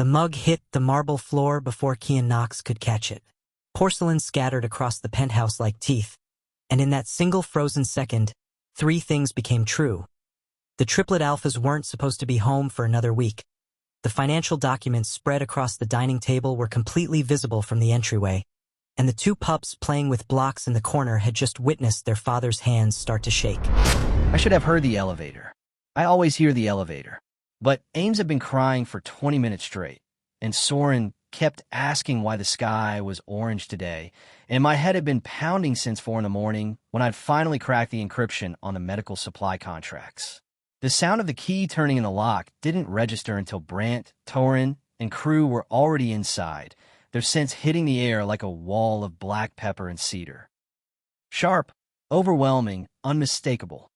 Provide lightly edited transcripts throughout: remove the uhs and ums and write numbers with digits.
The mug hit the marble floor before Kian Knox could catch it. Porcelain scattered across the penthouse like teeth, and in that single frozen second, three things became true. The triplet alphas weren't supposed to be home for another week. The financial documents spread across the dining table were completely visible from the entryway, and the two pups playing with blocks in the corner had just witnessed their father's hands start to shake. I should have heard the elevator. I always hear the elevator. But Ames had been crying for 20 minutes straight, and Soren kept asking why the sky was orange today, and my head had been pounding since 4 in the morning when I'd finally cracked the encryption on the medical supply contracts. The sound of the key turning in the lock didn't register until Brandt, Torin, and crew were already inside, their scents hitting the air like a wall of black pepper and cedar. Sharp, overwhelming, unmistakable.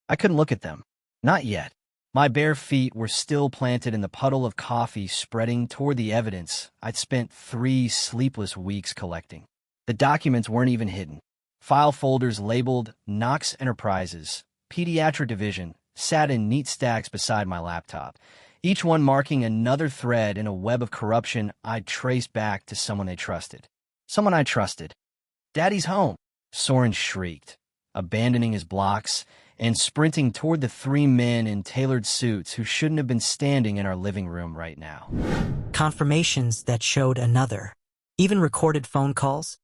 I couldn't look at them. Not yet. My bare feet were still planted in the puddle of coffee spreading toward the evidence I'd spent 3 sleepless weeks collecting. The documents weren't even hidden. File folders labeled Knox Enterprises, Pediatric Division, sat in neat stacks beside my laptop, each one marking another thread in a web of corruption I'd traced back to someone they trusted. Someone I trusted. Daddy's home, Soren shrieked, abandoning his blocks and sprinting toward the 3 men in tailored suits who shouldn't have been standing in our living room right now. Confirmations that showed another. Even recorded phone calls.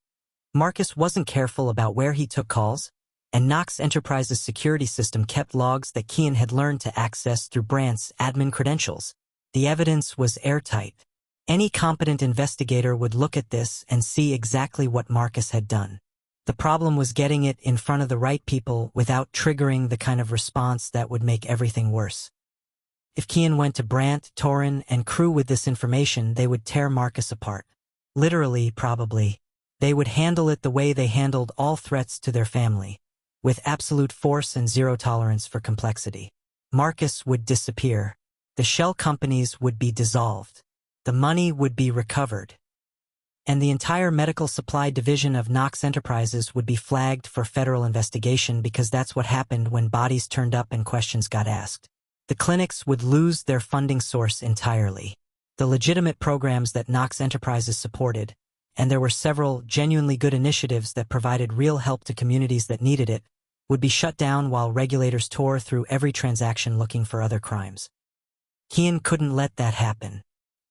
Marcus wasn't careful about where he took calls, and Knox Enterprises' security system kept logs that Kian had learned to access through Brandt's admin credentials. The evidence was airtight. Any competent investigator would look at this and see exactly what Marcus had done. The problem was getting it in front of the right people without triggering the kind of response that would make everything worse. If Kian went to Brandt, Torin, and crew with this information, they would tear Marcus apart. Literally, probably. They would handle it the way they handled all threats to their family, with absolute force and zero tolerance for complexity. Marcus would disappear. The shell companies would be dissolved. The money would be recovered. And the entire medical supply division of Knox Enterprises would be flagged for federal investigation because that's what happened when bodies turned up and questions got asked. The clinics would lose their funding source entirely. The legitimate programs that Knox Enterprises supported, and there were several genuinely good initiatives that provided real help to communities that needed it, would be shut down while regulators tore through every transaction looking for other crimes. Kian couldn't let that happen.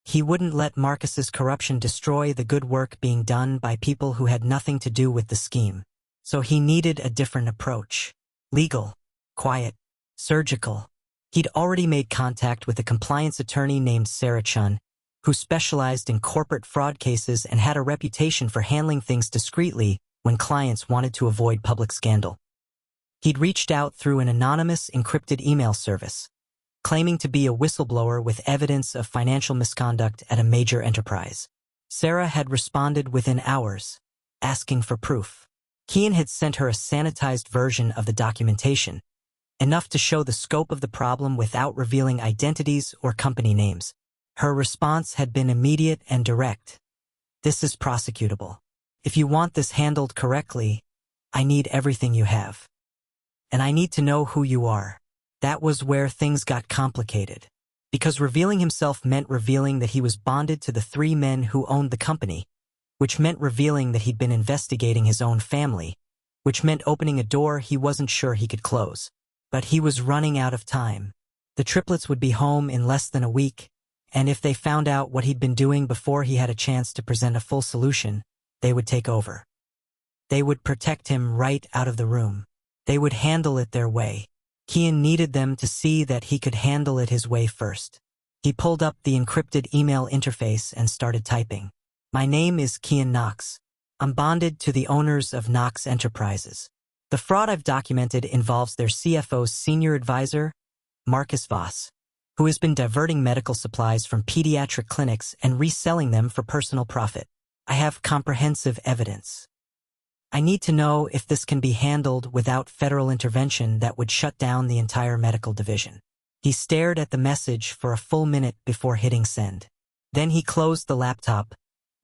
He wouldn't let Marcus's corruption destroy the good work being done by people who had nothing to do with the scheme. So he needed a different approach. Legal, quiet, surgical. He'd already made contact with a compliance attorney named Sarah Chun, who specialized in corporate fraud cases and had a reputation for handling things discreetly when clients wanted to avoid public scandal. He'd reached out through an anonymous encrypted email service, claiming to be a whistleblower with evidence of financial misconduct at a major enterprise. Sarah had responded within hours, asking for proof. Kian had sent her a sanitized version of the documentation, enough to show the scope of the problem without revealing identities or company names. Her response had been immediate and direct. This is prosecutable. If you want this handled correctly, I need everything you have. And I need to know who you are. That was where things got complicated, because revealing himself meant revealing that he was bonded to the 3 men who owned the company, which meant revealing that he'd been investigating his own family, which meant opening a door he wasn't sure he could close. But he was running out of time. The triplets would be home in less than a week, and if they found out what he'd been doing before he had a chance to present a full solution, they would take over. They would protect him right out of the room. They would handle it their way. Kian needed them to see that he could handle it his way first. He pulled up the encrypted email interface and started typing. My name is Kian Knox. I'm bonded to the owners of Knox Enterprises. The fraud I've documented involves their CFO's senior advisor, Marcus Voss, who has been diverting medical supplies from pediatric clinics and reselling them for personal profit. I have comprehensive evidence. I need to know if this can be handled without federal intervention that would shut down the entire medical division. He stared at the message for a full minute before hitting send. Then he closed the laptop,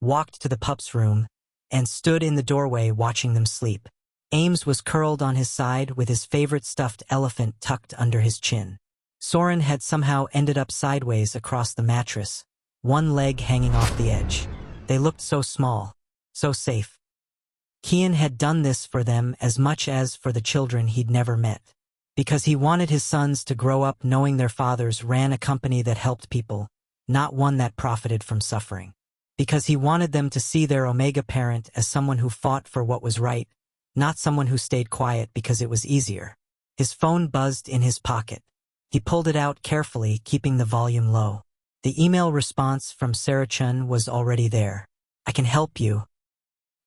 walked to the Pups' room, and stood in the doorway watching them sleep. Ames was curled on his side with his favorite stuffed elephant tucked under his chin. Soren had somehow ended up sideways across the mattress, one leg hanging off the edge. They looked so small, so safe. Kian had done this for them as much as for the children he'd never met, because he wanted his sons to grow up knowing their fathers ran a company that helped people, not one that profited from suffering. Because he wanted them to see their Omega parent as someone who fought for what was right, not someone who stayed quiet because it was easier. His phone buzzed in his pocket. He pulled it out carefully, keeping the volume low. The email response from Sarah Chun was already there. "I can help you.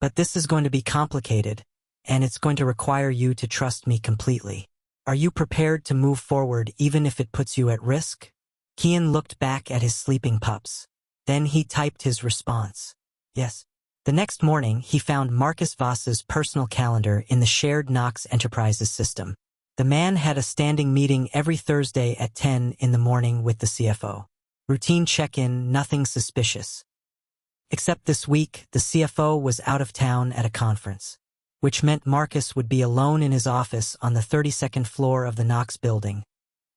But this is going to be complicated, and it's going to require you to trust me completely. Are you prepared to move forward even if it puts you at risk?" Kian looked back at his sleeping pups. Then he typed his response. Yes. The next morning, he found Marcus Voss's personal calendar in the shared Knox Enterprises system. The man had a standing meeting every Thursday at 10 in the morning with the CFO. Routine check-in, nothing suspicious. Except this week, the CFO was out of town at a conference, which meant Marcus would be alone in his office on the 32nd floor of the Knox building,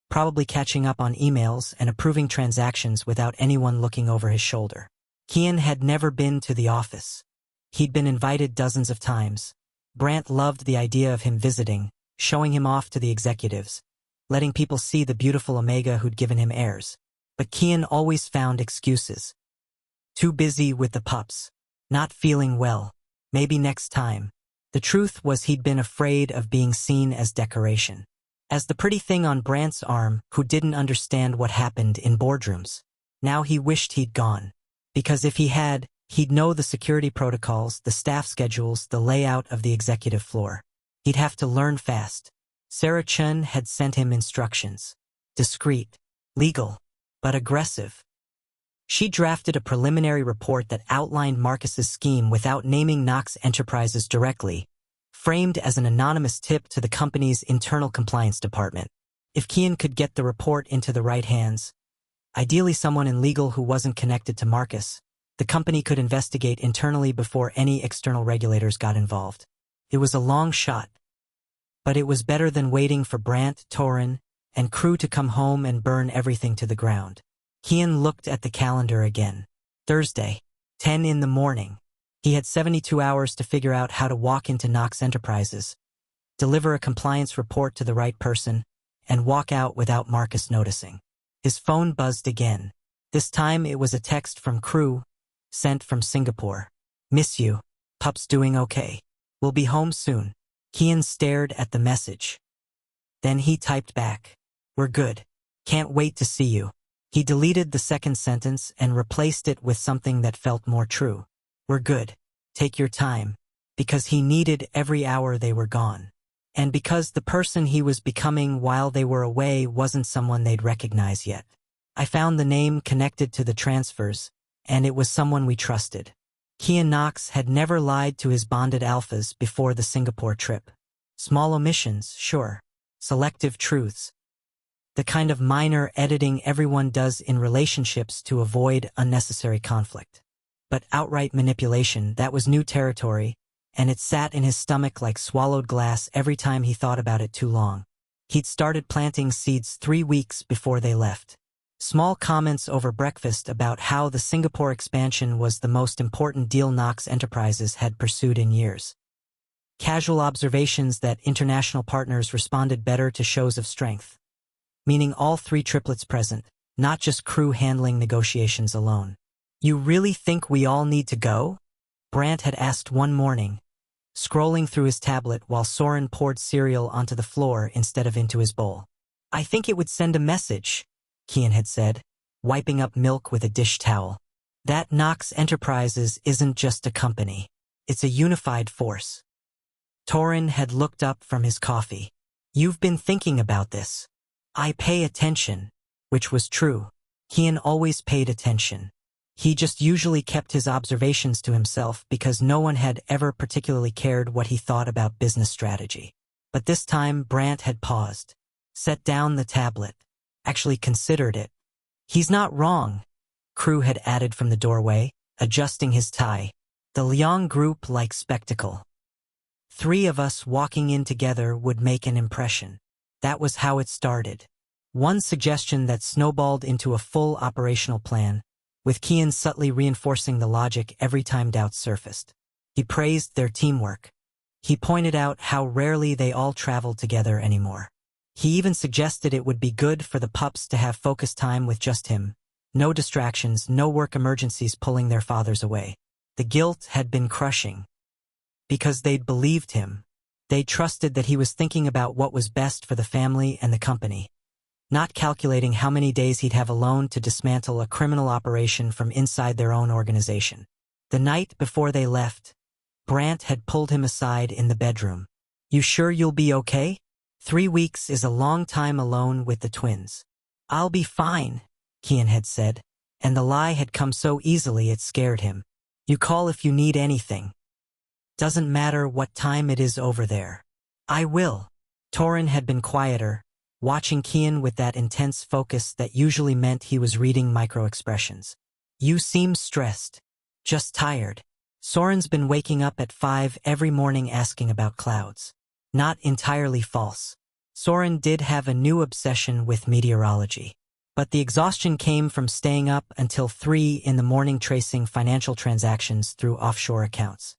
probably catching up on emails and approving transactions without anyone looking over his shoulder. Kian had never been to the office. He'd been invited dozens of times. Brant loved the idea of him visiting, showing him off to the executives, letting people see the beautiful Omega who'd given him heirs. But Kian always found excuses. Too busy with the pups. Not feeling well. Maybe next time. The truth was he'd been afraid of being seen as decoration. As the pretty thing on Brant's arm who didn't understand what happened in boardrooms. Now he wished he'd gone. Because if he had, he'd know the security protocols, the staff schedules, the layout of the executive floor. He'd have to learn fast. Sarah Chun had sent him instructions. Discreet. Legal. But aggressive. She drafted a preliminary report that outlined Marcus's scheme without naming Knox Enterprises directly, framed as an anonymous tip to the company's internal compliance department. If Kian could get the report into the right hands, ideally someone in legal who wasn't connected to Marcus, the company could investigate internally before any external regulators got involved. It was a long shot, but it was better than waiting for Brant, Torin, and crew to come home and burn everything to the ground. Kian looked at the calendar again. Thursday, 10 in the morning. He had 72 hours to figure out how to walk into Knox Enterprises, deliver a compliance report to the right person, and walk out without Marcus noticing. His phone buzzed again. This time it was a text from crew, sent from Singapore. "Miss you. Pups doing okay. We'll be home soon." Kian stared at the message. Then he typed back. "We're good. Can't wait to see you." He deleted the second sentence and replaced it with something that felt more true. "We're good. Take your time." Because he needed every hour they were gone. And because the person he was becoming while they were away wasn't someone they'd recognize yet. "I found the name connected to the transfers, and it was someone we trusted." Kian Knox had never lied to his bonded alphas before the Singapore trip. Small omissions, sure. Selective truths. The kind of minor editing everyone does in relationships to avoid unnecessary conflict. But outright manipulation, that was new territory, and it sat in his stomach like swallowed glass every time he thought about it too long. He'd started planting seeds 3 weeks before they left. Small comments over breakfast about how the Singapore expansion was the most important deal Knox Enterprises had pursued in years. Casual observations that international partners responded better to shows of strength. Meaning all 3 triplets present, not just crew handling negotiations alone. "You really think we all need to go?" Brant had asked one morning, scrolling through his tablet while Soren poured cereal onto the floor instead of into his bowl. "I think it would send a message," Kian had said, wiping up milk with a dish towel. "That Knox Enterprises isn't just a company. It's a unified force." Torin had looked up from his coffee. "You've been thinking about this." "I pay attention," which was true. Kian always paid attention. He just usually kept his observations to himself because no one had ever particularly cared what he thought about business strategy. But this time Brant had paused, set down the tablet, actually considered it. "He's not wrong," Crew had added from the doorway, adjusting his tie. "The Liang group likes spectacle. 3 of us walking in together would make an impression." That was how it started. One suggestion that snowballed into a full operational plan, with Kian subtly reinforcing the logic every time doubts surfaced. He praised their teamwork. He pointed out how rarely they all traveled together anymore. He even suggested it would be good for the pups to have focus time with just him. No distractions, no work emergencies pulling their fathers away. The guilt had been crushing. Because they'd believed him. They trusted that he was thinking about what was best for the family and the company. Not calculating how many days he'd have alone to dismantle a criminal operation from inside their own organization. The night before they left, Brant had pulled him aside in the bedroom. "You sure you'll be okay? 3 weeks is a long time alone with the twins." "I'll be fine," Kian had said, and the lie had come so easily it scared him. "You call if you need anything. Doesn't matter what time it is over there." "I will." Torin had been quieter, watching Kian with that intense focus that usually meant he was reading micro-expressions. "You seem stressed. Just tired." Soren's been waking up at 5 every morning asking about clouds. Not entirely false. Soren did have a new obsession with meteorology. But the exhaustion came from staying up until 3 in the morning tracing financial transactions through offshore accounts.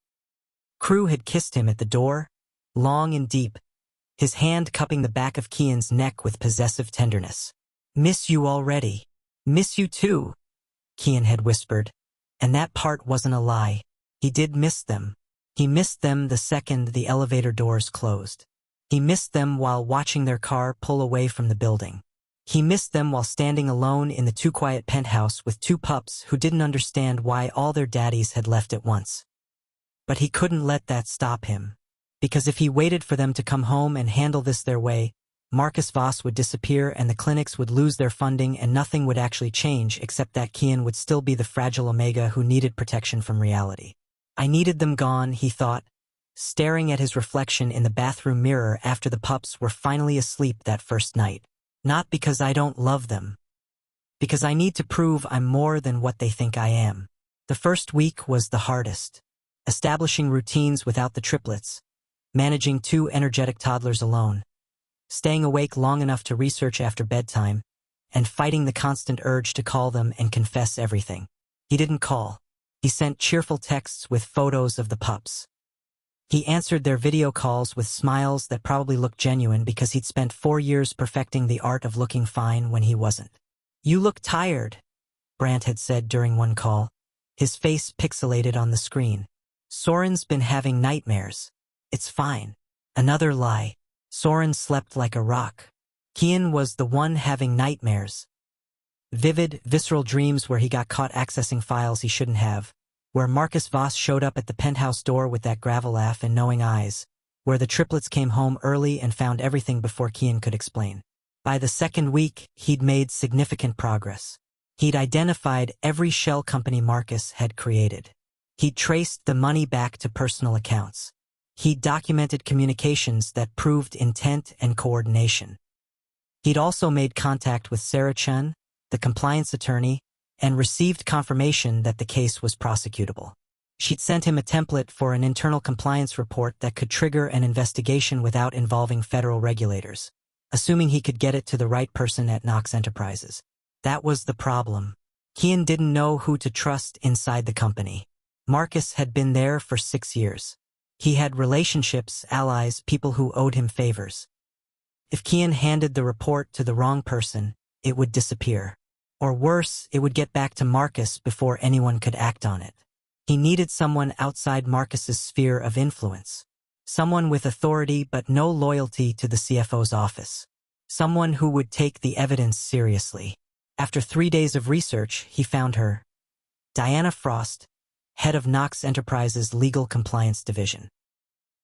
Crew had kissed him at the door, long and deep, his hand cupping the back of Kian's neck with possessive tenderness. "Miss you already." "Miss you too," Kian had whispered, and that part wasn't a lie. He did miss them. He missed them the second the elevator doors closed. He missed them while watching their car pull away from the building. He missed them while standing alone in the too quiet penthouse with 2 pups who didn't understand why all their daddies had left at once. But he couldn't let that stop him. Because if he waited for them to come home and handle this their way, Marcus Voss would disappear and the clinics would lose their funding and nothing would actually change except that Kian would still be the fragile Omega who needed protection from reality. "I needed them gone," he thought, staring at his reflection in the bathroom mirror after the pups were finally asleep that first night. "Not because I don't love them. Because I need to prove I'm more than what they think I am." The first week was the hardest. Establishing routines without the triplets, managing 2 energetic toddlers alone, staying awake long enough to research after bedtime, and fighting the constant urge to call them and confess everything. He didn't call. He sent cheerful texts with photos of the pups. He answered their video calls with smiles that probably looked genuine because he'd spent 4 years perfecting the art of looking fine when he wasn't. "You look tired," Brant had said during one call, his face pixelated on the screen. "Soren's been having nightmares." "It's fine." Another lie. Soren slept like a rock. Kian was the one having nightmares. Vivid, visceral dreams where he got caught accessing files he shouldn't have, where Marcus Voss showed up at the penthouse door with that gravel laugh and knowing eyes, where the triplets came home early and found everything before Kian could explain. By the second week, he'd made significant progress. He'd identified every shell company Marcus had created. He'd traced the money back to personal accounts. He'd documented communications that proved intent and coordination. He'd also made contact with Sarah Chen, the compliance attorney, and received confirmation that the case was prosecutable. She'd sent him a template for an internal compliance report that could trigger an investigation without involving federal regulators, assuming he could get it to the right person at Knox Enterprises. That was the problem. Kian didn't know who to trust inside the company. Marcus had been there for 6 years. He had relationships, allies, people who owed him favors. If Kian handed the report to the wrong person, it would disappear. Or worse, it would get back to Marcus before anyone could act on it. He needed someone outside Marcus's sphere of influence. Someone with authority but no loyalty to the CFO's office. Someone who would take the evidence seriously. After 3 days of research, he found her. Diana Frost, head of Knox Enterprises' Legal Compliance Division.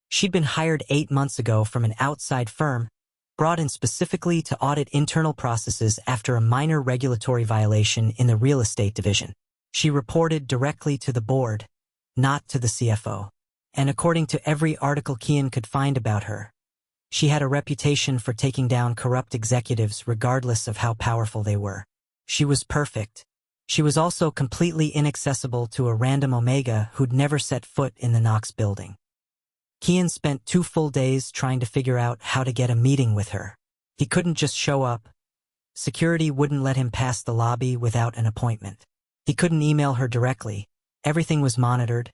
She'd been hired 8 months ago from an outside firm, brought in specifically to audit internal processes after a minor regulatory violation in the real estate division. She reported directly to the board, not to the CFO. And according to every article Kian could find about her, she had a reputation for taking down corrupt executives regardless of how powerful they were. She was perfect. She was also completely inaccessible to a random Omega who'd never set foot in the Knox building. Kian spent 2 full days trying to figure out how to get a meeting with her. He couldn't just show up. Security wouldn't let him pass the lobby without an appointment. He couldn't email her directly. Everything was monitored,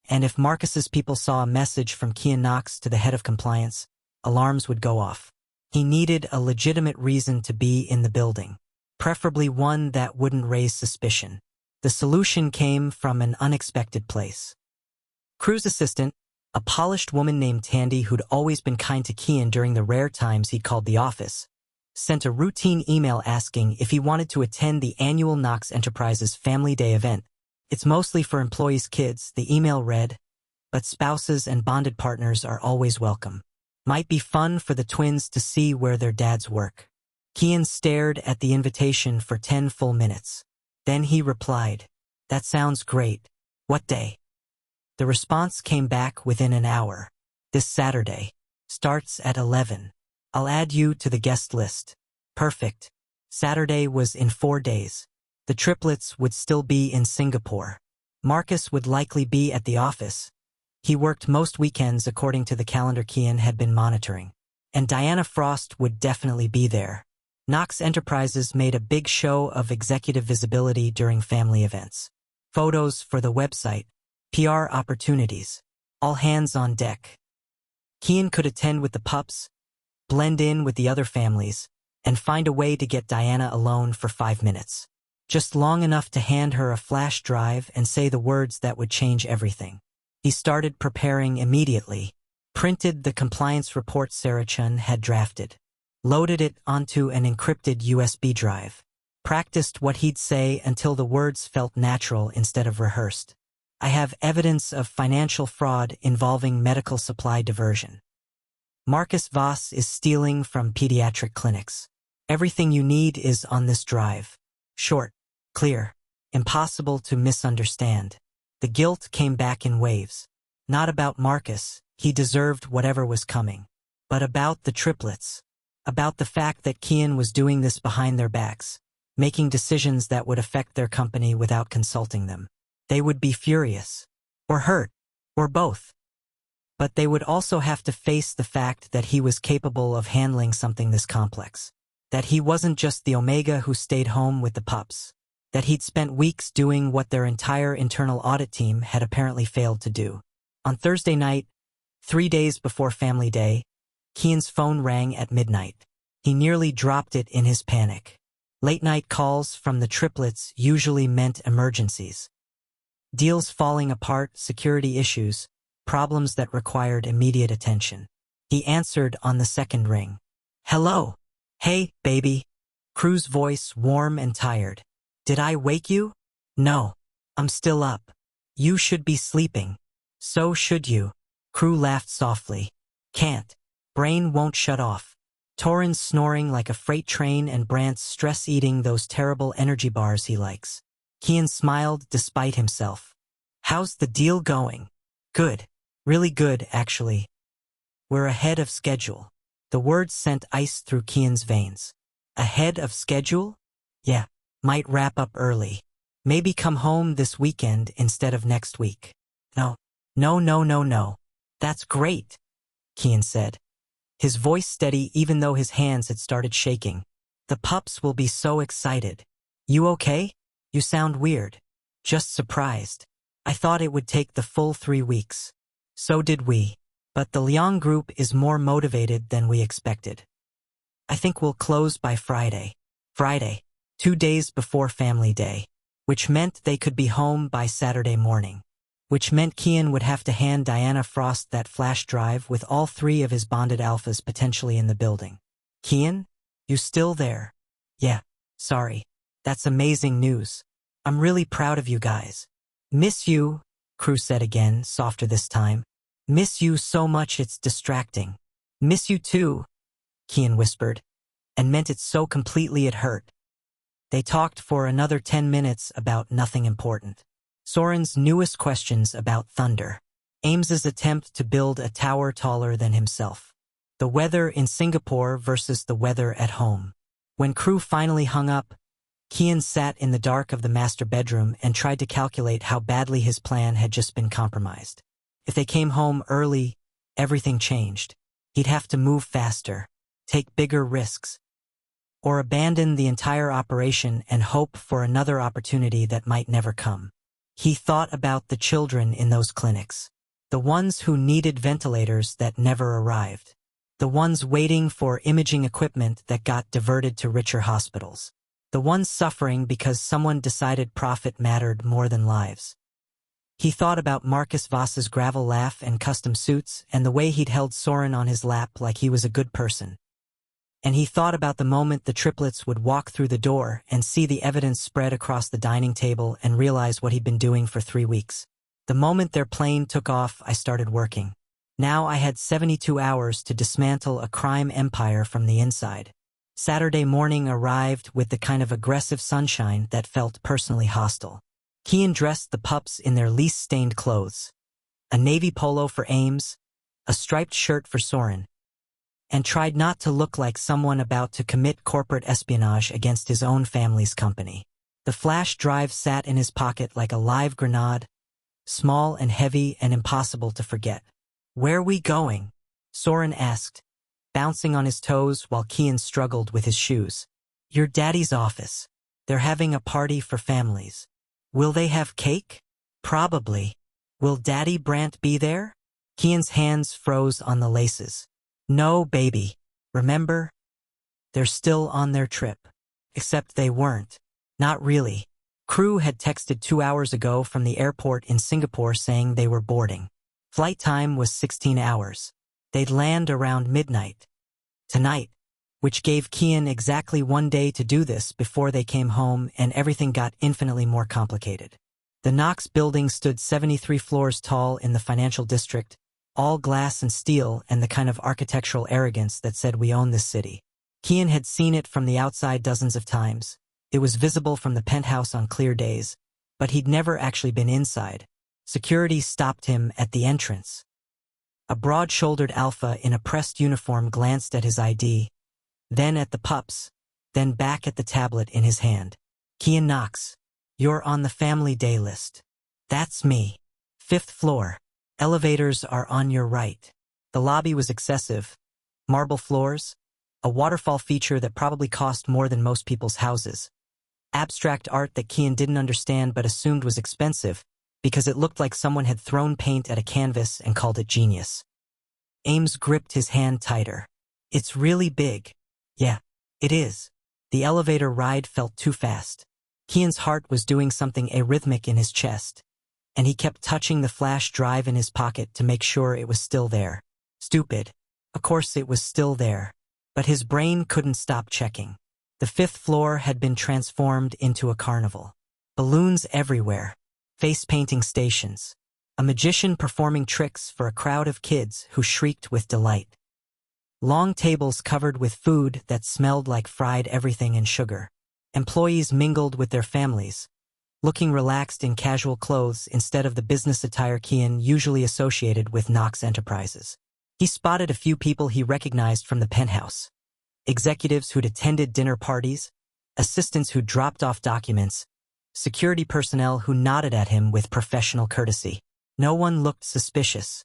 and if Marcus's people saw a message from Kian Knox to the head of compliance, alarms would go off. He needed a legitimate reason to be in the building, preferably one that wouldn't raise suspicion. The solution came from an unexpected place. Crew's assistant, a polished woman named Tandy who'd always been kind to Kian during the rare times he'd called the office, sent a routine email asking if he wanted to attend the annual Knox Enterprises Family Day event. It's mostly for employees' kids, the email read, but spouses and bonded partners are always welcome. Might be fun for the twins to see where their dads work. Kian stared at the invitation for 10 full minutes. Then he replied, "That sounds great. What day?" The response came back within an hour. "This Saturday. Starts at 11. I'll add you to the guest list." Perfect. Saturday was in 4 days. The triplets would still be in Singapore. Marcus would likely be at the office. He worked most weekends according to the calendar Kian had been monitoring. And Diana Frost would definitely be there. Knox Enterprises made a big show of executive visibility during family events. Photos for the website, PR opportunities, all hands on deck. Kian could attend with the Pups, blend in with the other families, and find a way to get Diana alone for 5 minutes. Just long enough to hand her a flash drive and say the words that would change everything. He started preparing immediately, printed the compliance report Sarah Chun had drafted, loaded it onto an encrypted USB drive, practiced what he'd say until the words felt natural instead of rehearsed. "I have evidence of financial fraud involving medical supply diversion. Marcus Voss is stealing from pediatric clinics. Everything you need is on this drive. Short, clear, impossible to misunderstand." The guilt came back in waves. Not about Marcus, he deserved whatever was coming, but about the triplets. About the fact that Kian was doing this behind their backs, making decisions that would affect their company without consulting them. They would be furious, or hurt, or both. But they would also have to face the fact that he was capable of handling something this complex. That he wasn't just the Omega who stayed home with the Pups. That he'd spent weeks doing what their entire internal audit team had apparently failed to do. On Thursday night, 3 days before Family Day, Kian's phone rang at midnight. He nearly dropped it in his panic. Late-night calls from the triplets usually meant emergencies. Deals falling apart, security issues, problems that required immediate attention. He answered on the second ring. "Hello. Hey, baby." Crew's voice warm and tired. "Did I wake you?" "No. I'm still up. You should be sleeping." "So should you." Crew laughed softly. "Can't. Brain won't shut off." Torin's snoring like a freight train and Brant's stress-eating those terrible energy bars he likes. Kian smiled despite himself. "How's the deal going?" "Good. Really good, actually. We're ahead of schedule." The words sent ice through Kian's veins. "Ahead of schedule?" "Yeah. Might wrap up early. Maybe come home this weekend instead of next week." No. "That's great," Kian said. His voice steady even though his hands had started shaking. "The Pups will be so excited." "You okay? You sound weird." "Just surprised. I thought it would take the full 3 weeks." "So did we. But the Liang group is more motivated than we expected. I think we'll close by Friday." Friday, 2 days before Family Day. Which meant they could be home by Saturday morning. Which meant Kian would have to hand Diana Frost that flash drive with all 3 of his bonded alphas potentially in the building. "Kian? You still there?" "Yeah. Sorry. That's amazing news. I'm really proud of you guys." "Miss you," Crew said again, softer this time. "Miss you so much it's distracting." "Miss you too," Kian whispered, and meant it so completely it hurt. They talked for another 10 minutes about nothing important. Soren's newest questions about Thunder. Ames's attempt to build a tower taller than himself. The weather in Singapore versus the weather at home. When Crew finally hung up, Kian sat in the dark of the master bedroom and tried to calculate how badly his plan had just been compromised. If they came home early, everything changed. He'd have to move faster, take bigger risks. or abandon the entire operation and hope for another opportunity that might never come. He thought about the children in those clinics, the ones who needed ventilators that never arrived, the ones waiting for imaging equipment that got diverted to richer hospitals, the ones suffering because someone decided profit mattered more than lives. He thought about Marcus Voss's gravel laugh and custom suits and the way he'd held Soren on his lap like he was a good person. And he thought about the moment the triplets would walk through the door and see the evidence spread across the dining table and realize what he'd been doing for 3 weeks. The moment their plane took off, I started working. Now I had 72 hours to dismantle a crime empire from the inside. Saturday morning arrived with the kind of aggressive sunshine that felt personally hostile. Kian dressed the pups in their least stained clothes, a navy polo for Ames, a striped shirt for Soren, and tried not to look like someone about to commit corporate espionage against his own family's company. The flash drive sat in his pocket like a live grenade, small and heavy and impossible to forget. "Where we going?" Soren asked, bouncing on his toes while Kian struggled with his shoes. "Your daddy's office. They're having a party for families. Will they have cake?" "Probably. Will Daddy Brandt be there?" Kian's hands froze on the laces. "No, baby. Remember? They're still on their trip." Except they weren't. Not really. Crew had texted 2 hours ago from the airport in Singapore saying they were boarding. Flight time was 16 hours. They'd land around midnight. Tonight. Which gave Kian exactly 1 day to do this before they came home, and everything got infinitely more complicated. The Knox building stood 73 floors tall in the financial district, all glass and steel and the kind of architectural arrogance that said we own this city. Kian had seen it from the outside dozens of times. It was visible from the penthouse on clear days, but he'd never actually been inside. Security stopped him at the entrance. A broad-shouldered alpha in a pressed uniform glanced at his ID, then at the pups, then back at the tablet in his hand. "Kian Knox, you're on the family day list." "That's me. 5th floor. Elevators are on your right." The lobby was excessive. Marble floors, a waterfall feature that probably cost more than most people's houses. Abstract art that Kian didn't understand but assumed was expensive because it looked like someone had thrown paint at a canvas and called it genius. Ames gripped his hand tighter. "It's really big." "Yeah, it is." The elevator ride felt too fast. Kian's heart was doing something arrhythmic in his chest, and he kept touching the flash drive in his pocket to make sure it was still there. Stupid. Of course it was still there. But his brain couldn't stop checking. The 5th floor had been transformed into a carnival. Balloons everywhere. Face-painting stations. A magician performing tricks for a crowd of kids who shrieked with delight. Long tables covered with food that smelled like fried everything and sugar. Employees mingled with their families, looking relaxed in casual clothes instead of the business attire Kian usually associated with Knox Enterprises. He spotted a few people he recognized from the penthouse. Executives who'd attended dinner parties, assistants who dropped off documents, security personnel who nodded at him with professional courtesy. No one looked suspicious.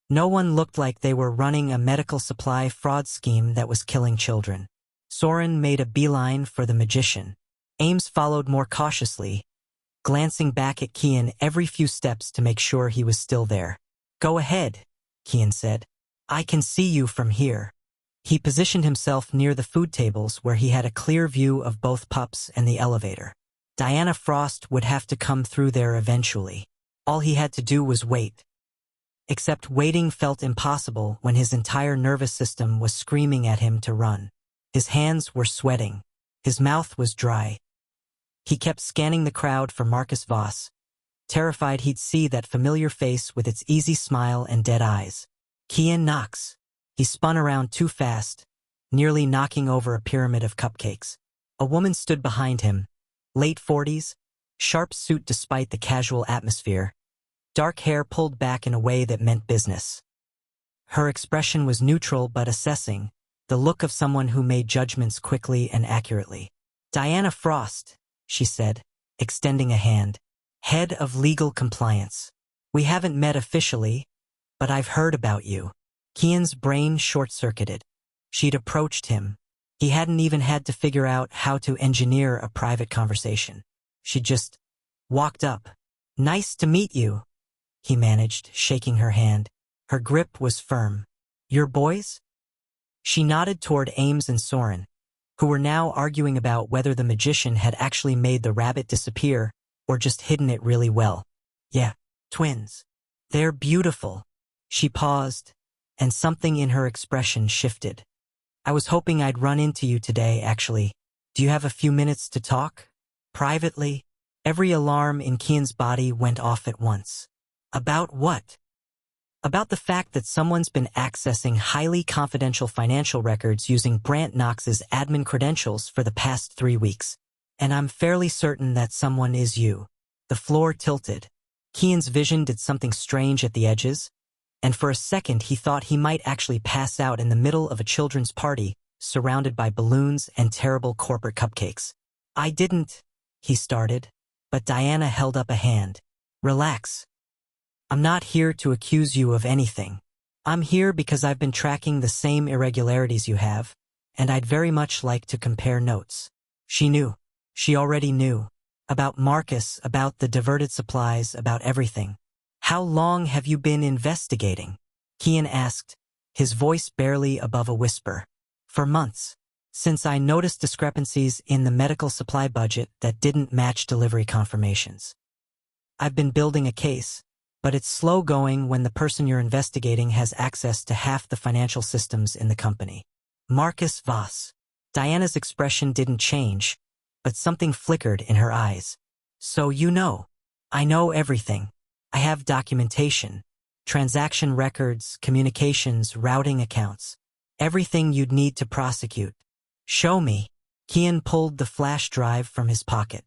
No one looked like they were running a medical supply fraud scheme that was killing children. Soren made a beeline for the magician. Ames followed more cautiously, glancing back at Kian every few steps to make sure he was still there. "Go ahead," Kian said. "I can see you from here." He positioned himself near the food tables where he had a clear view of both pups and the elevator. Diana Frost would have to come through there eventually. All he had to do was wait. Except waiting felt impossible when his entire nervous system was screaming at him to run. His hands were sweating. His mouth was dry. He kept scanning the crowd for Marcus Voss, terrified he'd see that familiar face with its easy smile and dead eyes. Kian Knox. He spun around too fast, nearly knocking over a pyramid of cupcakes. A woman stood behind him, late 40s, sharp suit despite the casual atmosphere, dark hair pulled back in a way that meant business. Her expression was neutral but assessing, the look of someone who made judgments quickly and accurately. "Diana Frost," she said, extending a hand. "Head of Legal Compliance. We haven't met officially, but I've heard about you." Kian's brain short-circuited. She'd approached him, He hadn't even had to figure out how to engineer a private conversation. She just walked up. "Nice to meet you," he managed, shaking her hand. Her grip was firm. "Your boys?" She nodded toward Ames and Soren, who were now arguing about whether the magician had actually made the rabbit disappear or just hidden it really well. "Yeah, twins. They're beautiful." She paused, and something in her expression shifted. "I was hoping I'd run into you today, actually. Do you have a few minutes to talk? Privately?" Every alarm in Kian's body went off at once. About what? About the fact that someone's been accessing highly confidential financial records using Brant Knox's admin credentials for the past 3 weeks. "And I'm fairly certain that someone is you." The floor tilted. Kian's vision did something strange at the edges, and for a second he thought he might actually pass out in the middle of a children's party, surrounded by balloons and terrible corporate cupcakes. "I didn't," he started, but Diana held up a hand. "Relax. I'm not here to accuse you of anything. I'm here because I've been tracking the same irregularities you have, and I'd very much like to compare notes." She knew. She already knew. About Marcus, about the diverted supplies, about everything. "How long have you been investigating?" Kian asked, his voice barely above a whisper. "For months. Since I noticed discrepancies in the medical supply budget that didn't match delivery confirmations. I've been building a case, but it's slow going when the person you're investigating has access to half the financial systems in the company." Marcus Voss. Diana's expression didn't change, but something flickered in her eyes. "So you know." "I know everything. I have documentation, transaction records, communications, routing accounts. Everything you'd need to prosecute." "Show me." Kian pulled the flash drive from his pocket.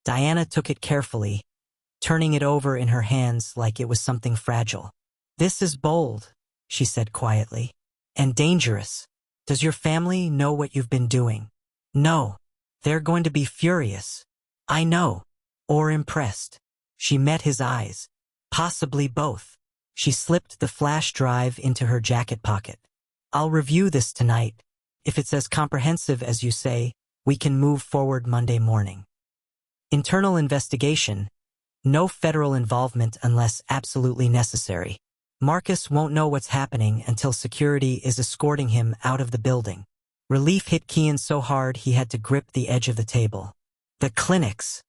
Diana took it carefully, turning it over in her hands like it was something fragile. "This is bold," she said quietly, "and dangerous. Does your family know what you've been doing?" "No. They're going to be furious." "I know." "Or impressed." She met his eyes. "Possibly both." She slipped the flash drive into her jacket pocket. "I'll review this tonight. If it's as comprehensive as you say, we can move forward Monday morning." Internal investigation. No federal involvement unless absolutely necessary. Marcus won't know what's happening until security is escorting him out of the building. Relief hit Kian so hard he had to grip the edge of the table. "The clinics.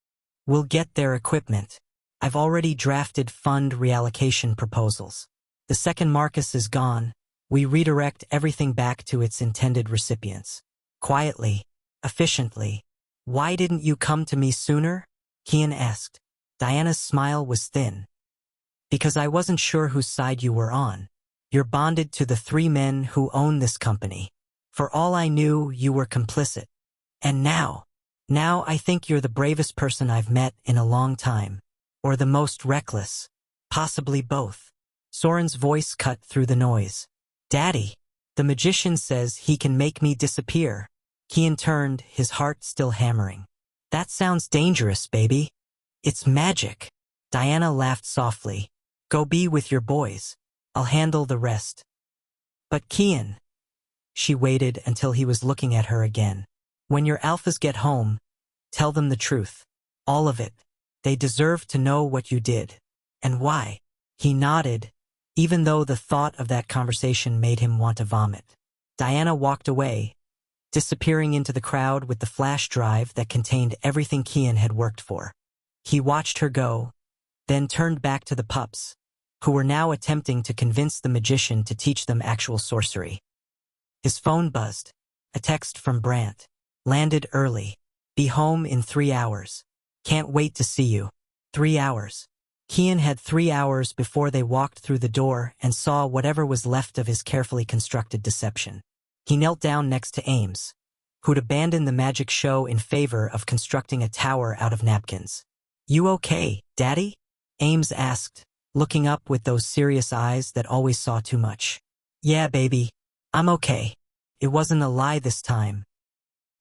We'll get their equipment. I've already drafted fund reallocation proposals. The second Marcus is gone, we redirect everything back to its intended recipients. Quietly, efficiently." "Why didn't you come to me sooner?" Kian asked. Diana's smile was thin. "Because I wasn't sure whose side you were on. You're bonded to the 3 men who own this company. For all I knew, you were complicit. And now I think you're the bravest person I've met in a long time. Or the most reckless. Possibly both." Soren's voice cut through the noise. "Daddy, the magician says he can make me disappear." Kian turned, his heart still hammering. "That sounds dangerous, baby." "It's magic." Diana laughed softly. "Go be with your boys. I'll handle the rest." "But Kian." She waited until he was looking at her again. "When your alphas get home, tell them the truth. All of it. They deserve to know what you did. And why." He nodded, even though the thought of that conversation made him want to vomit. Diana walked away, disappearing into the crowd with the flash drive that contained everything Kian had worked for. He watched her go, then turned back to the pups, who were now attempting to convince the magician to teach them actual sorcery. His phone buzzed. A text from Brant. "Landed early. Be home in 3 hours. Can't wait to see you." 3 hours. Kian had 3 hours before they walked through the door and saw whatever was left of his carefully constructed deception. He knelt down next to Ames, who'd abandoned the magic show in favor of constructing a tower out of napkins. "You okay, Daddy?" Ames asked, looking up with those serious eyes that always saw too much. "Yeah, baby. I'm okay. It wasn't a lie this time.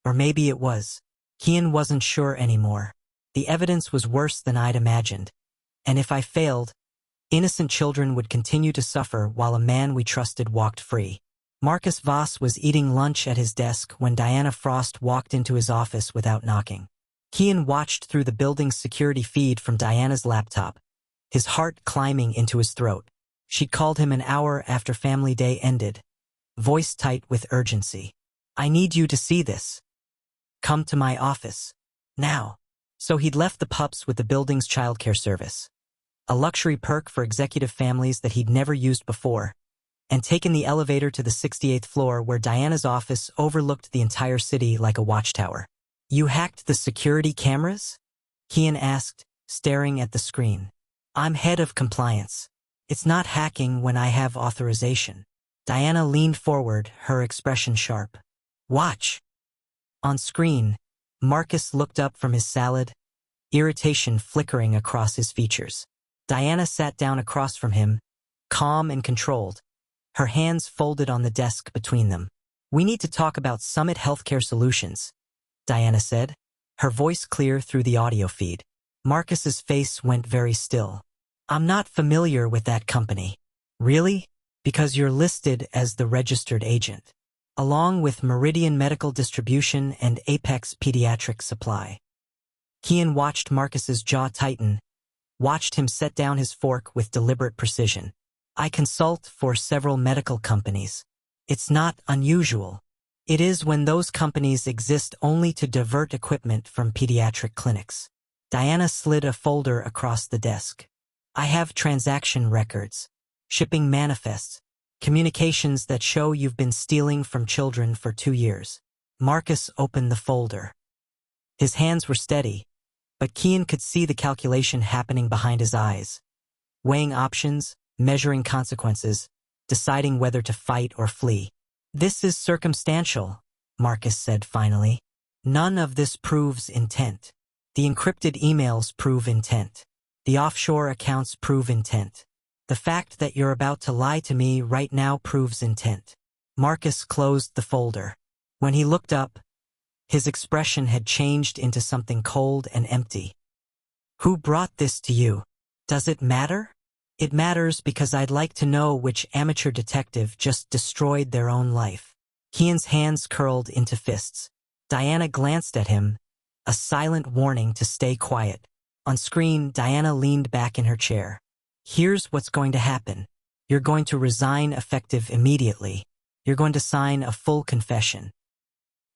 Or maybe it was." Kian wasn't sure anymore. "The evidence was worse than I'd imagined. And if I failed, innocent children would continue to suffer while a man we trusted walked free." Marcus Voss was eating lunch at his desk when Diana Frost walked into his office without knocking. Kian watched through the building's security feed from Diana's laptop, his heart climbing into his throat. She'd called him an hour after Family Day ended, voice tight with urgency. "I need you to see this. Come to my office. Now." So he'd left the Pups with the building's childcare service, a luxury perk for executive families that he'd never used before, and taken the elevator to the 68th floor where Diana's office overlooked the entire city like a watchtower. "You hacked the security cameras?" Kian asked, staring at the screen. "I'm head of compliance. It's not hacking when I have authorization." Diana leaned forward, her expression sharp. "Watch." On screen, Marcus looked up from his salad, irritation flickering across his features. Diana sat down across from him, calm and controlled, her hands folded on the desk between them. "We need to talk about Summit Healthcare Solutions," Diana said, her voice clear through the audio feed. Marcus's face went very still. "I'm not familiar with that company." "Really? Because you're listed as the registered agent, along with Meridian Medical Distribution and Apex Pediatric Supply." Kian watched Marcus's jaw tighten, watched him set down his fork with deliberate precision. "I consult for several medical companies. It's not unusual. It is when those companies exist only to divert equipment from pediatric clinics." Diana slid a folder across the desk. "I have transaction records, shipping manifests, communications that show you've been stealing from children for 2 years." Marcus opened the folder. His hands were steady, but Kian could see the calculation happening behind his eyes, weighing options, measuring consequences, deciding whether to fight or flee. "This is circumstantial," Marcus said finally. "None of this proves intent. The encrypted emails prove intent. The offshore accounts prove intent. The fact that you're about to lie to me right now proves intent." Marcus closed the folder. When he looked up, his expression had changed into something cold and empty. "Who brought this to you? Does it matter?" "It matters because I'd like to know which amateur detective just destroyed their own life." Kian's hands curled into fists. Diana glanced at him, a silent warning to stay quiet. On screen, Diana leaned back in her chair. "Here's what's going to happen. You're going to resign effective immediately. You're going to sign a full confession.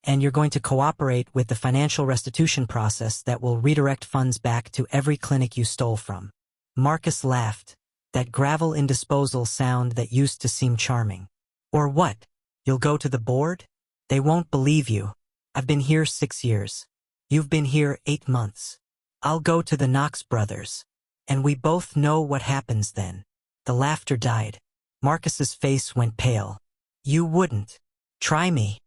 And you're going to cooperate with the financial restitution process that will redirect funds back to every clinic you stole from." Marcus laughed, that gravel in disposal sound that used to seem charming. "Or what? You'll go to the board? They won't believe you. I've been here 6 years. You've been here 8 months. I'll go to the Knox brothers. And we both know what happens then." The laughter died. Marcus's face went pale. "You wouldn't. Try me."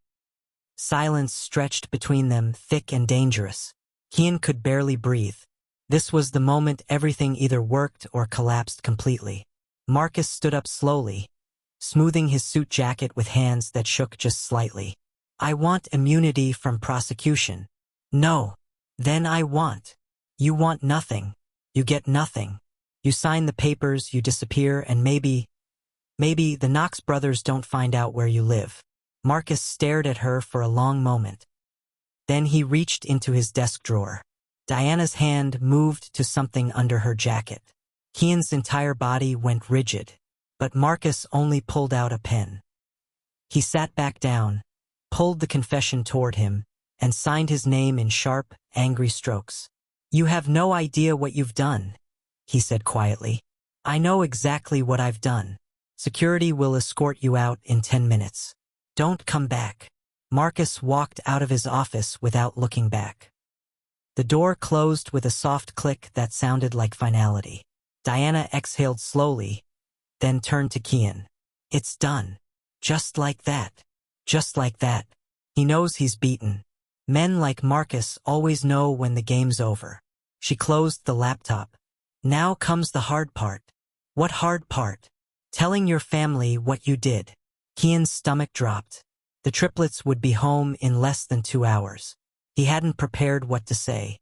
Silence stretched between them, thick and dangerous. Kian could barely breathe. This was the moment everything either worked or collapsed completely. Marcus stood up slowly, smoothing his suit jacket with hands that shook just slightly. "I want immunity from prosecution." "No. Then I want." "You want nothing. You get nothing. You sign the papers, you disappear, and maybe the Knox brothers don't find out where you live." Marcus stared at her for a long moment. Then he reached into his desk drawer. Diana's hand moved to something under her jacket. Kian's entire body went rigid, but Marcus only pulled out a pen. He sat back down, pulled the confession toward him, and signed his name in sharp, angry strokes. "You have no idea what you've done," he said quietly. "I know exactly what I've done. Security will escort you out in 10 minutes. Don't come back." Marcus walked out of his office without looking back. The door closed with a soft click that sounded like finality. Diana exhaled slowly, then turned to Kian. "It's done. Just like that. Just like that. He knows he's beaten. Men like Marcus always know when the game's over." She closed the laptop. "Now comes the hard part." "What hard part?" "Telling your family what you did." Kian's stomach dropped. The triplets would be home in less than 2 hours. He hadn't prepared what to say.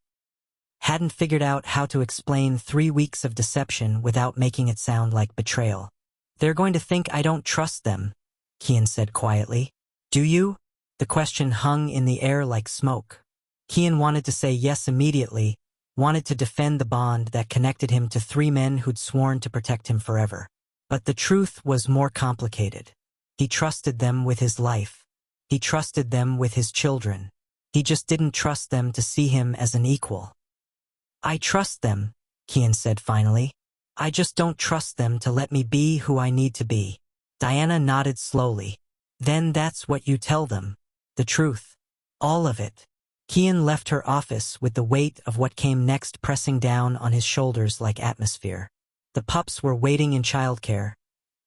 Hadn't figured out how to explain 3 weeks of deception without making it sound like betrayal. "They're going to think I don't trust them," Kian said quietly. Do you? The question hung in the air like smoke. Kian wanted to say yes immediately, wanted to defend the bond that connected him to three men who'd sworn to protect him forever. But the truth was more complicated. He trusted them with his life. He trusted them with his children. He just didn't trust them to see him as an equal. I trust them, Kian said finally. I just don't trust them to let me be who I need to be. Diana nodded slowly. Then that's what you tell them. The truth. All of it. Kian left her office with the weight of what came next pressing down on his shoulders like atmosphere. The pups were waiting in childcare,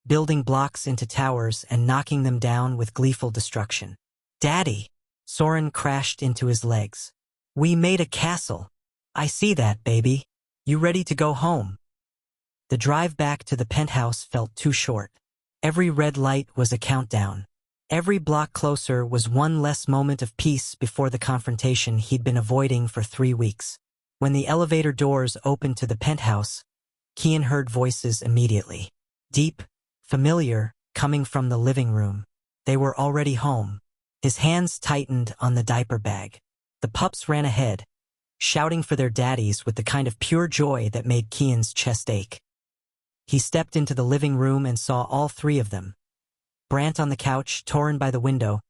building blocks into towers and knocking them down with gleeful destruction. Daddy! Soren crashed into his legs. We made a castle. I see that, baby. You ready to go home? The drive back to the penthouse felt too short. Every red light was a countdown. Every block closer was one less moment of peace before the confrontation he'd been avoiding for 3 weeks. When the elevator doors opened to the penthouse, Kian heard voices immediately. Deep, familiar, coming from the living room. They were already home. His hands tightened on the diaper bag. The pups ran ahead, shouting for their daddies with the kind of pure joy that made Kian's chest ache. He stepped into the living room and saw all three of them. Brant on the couch, Torin by the window.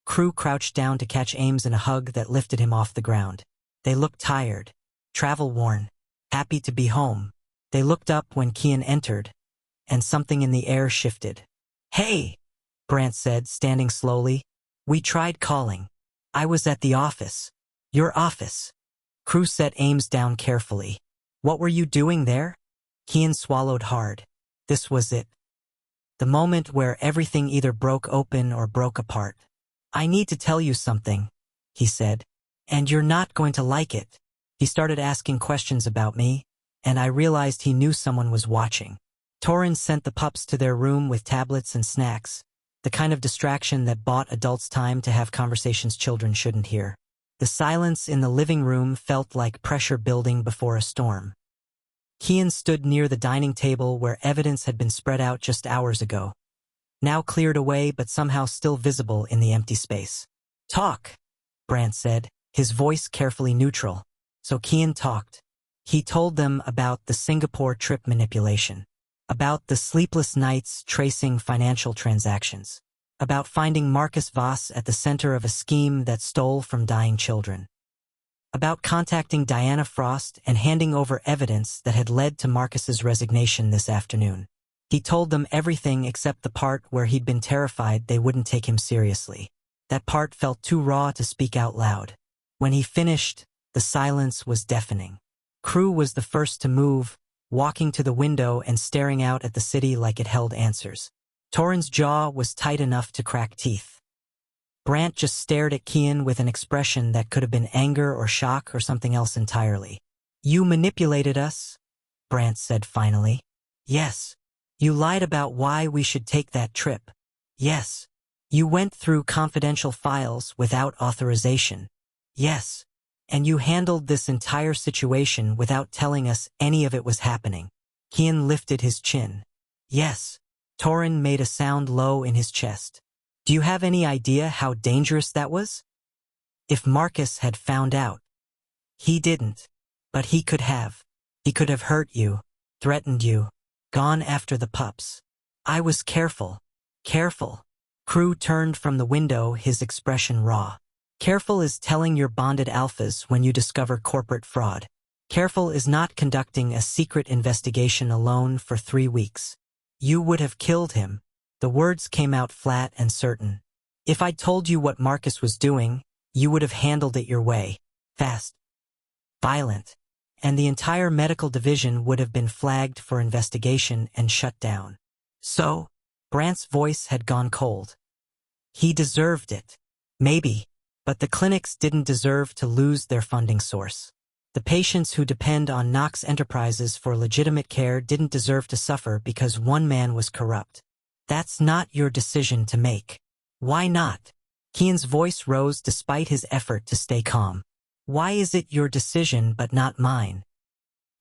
Crew crouched down to catch Ames in a hug that lifted him off the ground. They looked tired, travel-worn, happy to be home. They looked up when Kian entered, and something in the air shifted. Hey, Brant said, standing slowly. We tried calling. I was at the office. Your office. Crew set Ames down carefully. What were you doing there? Kian swallowed hard. This was it. The moment where everything either broke open or broke apart. I need to tell you something, he said. And you're not going to like it. He started asking questions about me, and I realized he knew someone was watching. Torin sent the pups to their room with tablets and snacks, the kind of distraction that bought adults time to have conversations children shouldn't hear. The silence in the living room felt like pressure building before a storm. Kian stood near the dining table where evidence had been spread out just hours ago, now cleared away but somehow still visible in the empty space. Talk, Brant said, his voice carefully neutral. So Kian talked. He told them about the Singapore trip manipulation, about the sleepless nights tracing financial transactions, about finding Marcus Voss at the center of a scheme that stole from dying children, about contacting Diana Frost and handing over evidence that had led to Marcus's resignation this afternoon. He told them everything except the part where he'd been terrified they wouldn't take him seriously. That part felt too raw to speak out loud. When he finished, the silence was deafening. Crew was the first to move, walking to the window and staring out at the city like it held answers. Torin's jaw was tight enough to crack teeth. Brant just stared at Kian with an expression that could have been anger or shock or something else entirely. You manipulated us, Brant said finally. Yes. You lied about why we should take that trip. Yes. You went through confidential files without authorization. Yes. And you handled this entire situation without telling us any of it was happening. Kian lifted his chin. Yes. Torin made a sound low in his chest. Do you have any idea how dangerous that was? If Marcus had found out. He didn't. But he could have. He could have hurt you, threatened you, gone after the pups. I was careful. Careful. Crew turned from the window, his expression raw. Careful is telling your bonded alphas when you discover corporate fraud. Careful is not conducting a secret investigation alone for 3 weeks. You would have killed him. The words came out flat and certain. If I told you what Marcus was doing, you would have handled it your way. Fast. Violent. And the entire medical division would have been flagged for investigation and shut down. So, Brant's voice had gone cold. He deserved it. Maybe. But the clinics didn't deserve to lose their funding source. The patients who depend on Knox Enterprises for legitimate care didn't deserve to suffer because one man was corrupt. That's not your decision to make. Why not? Kian's voice rose despite his effort to stay calm. Why is it your decision but not mine?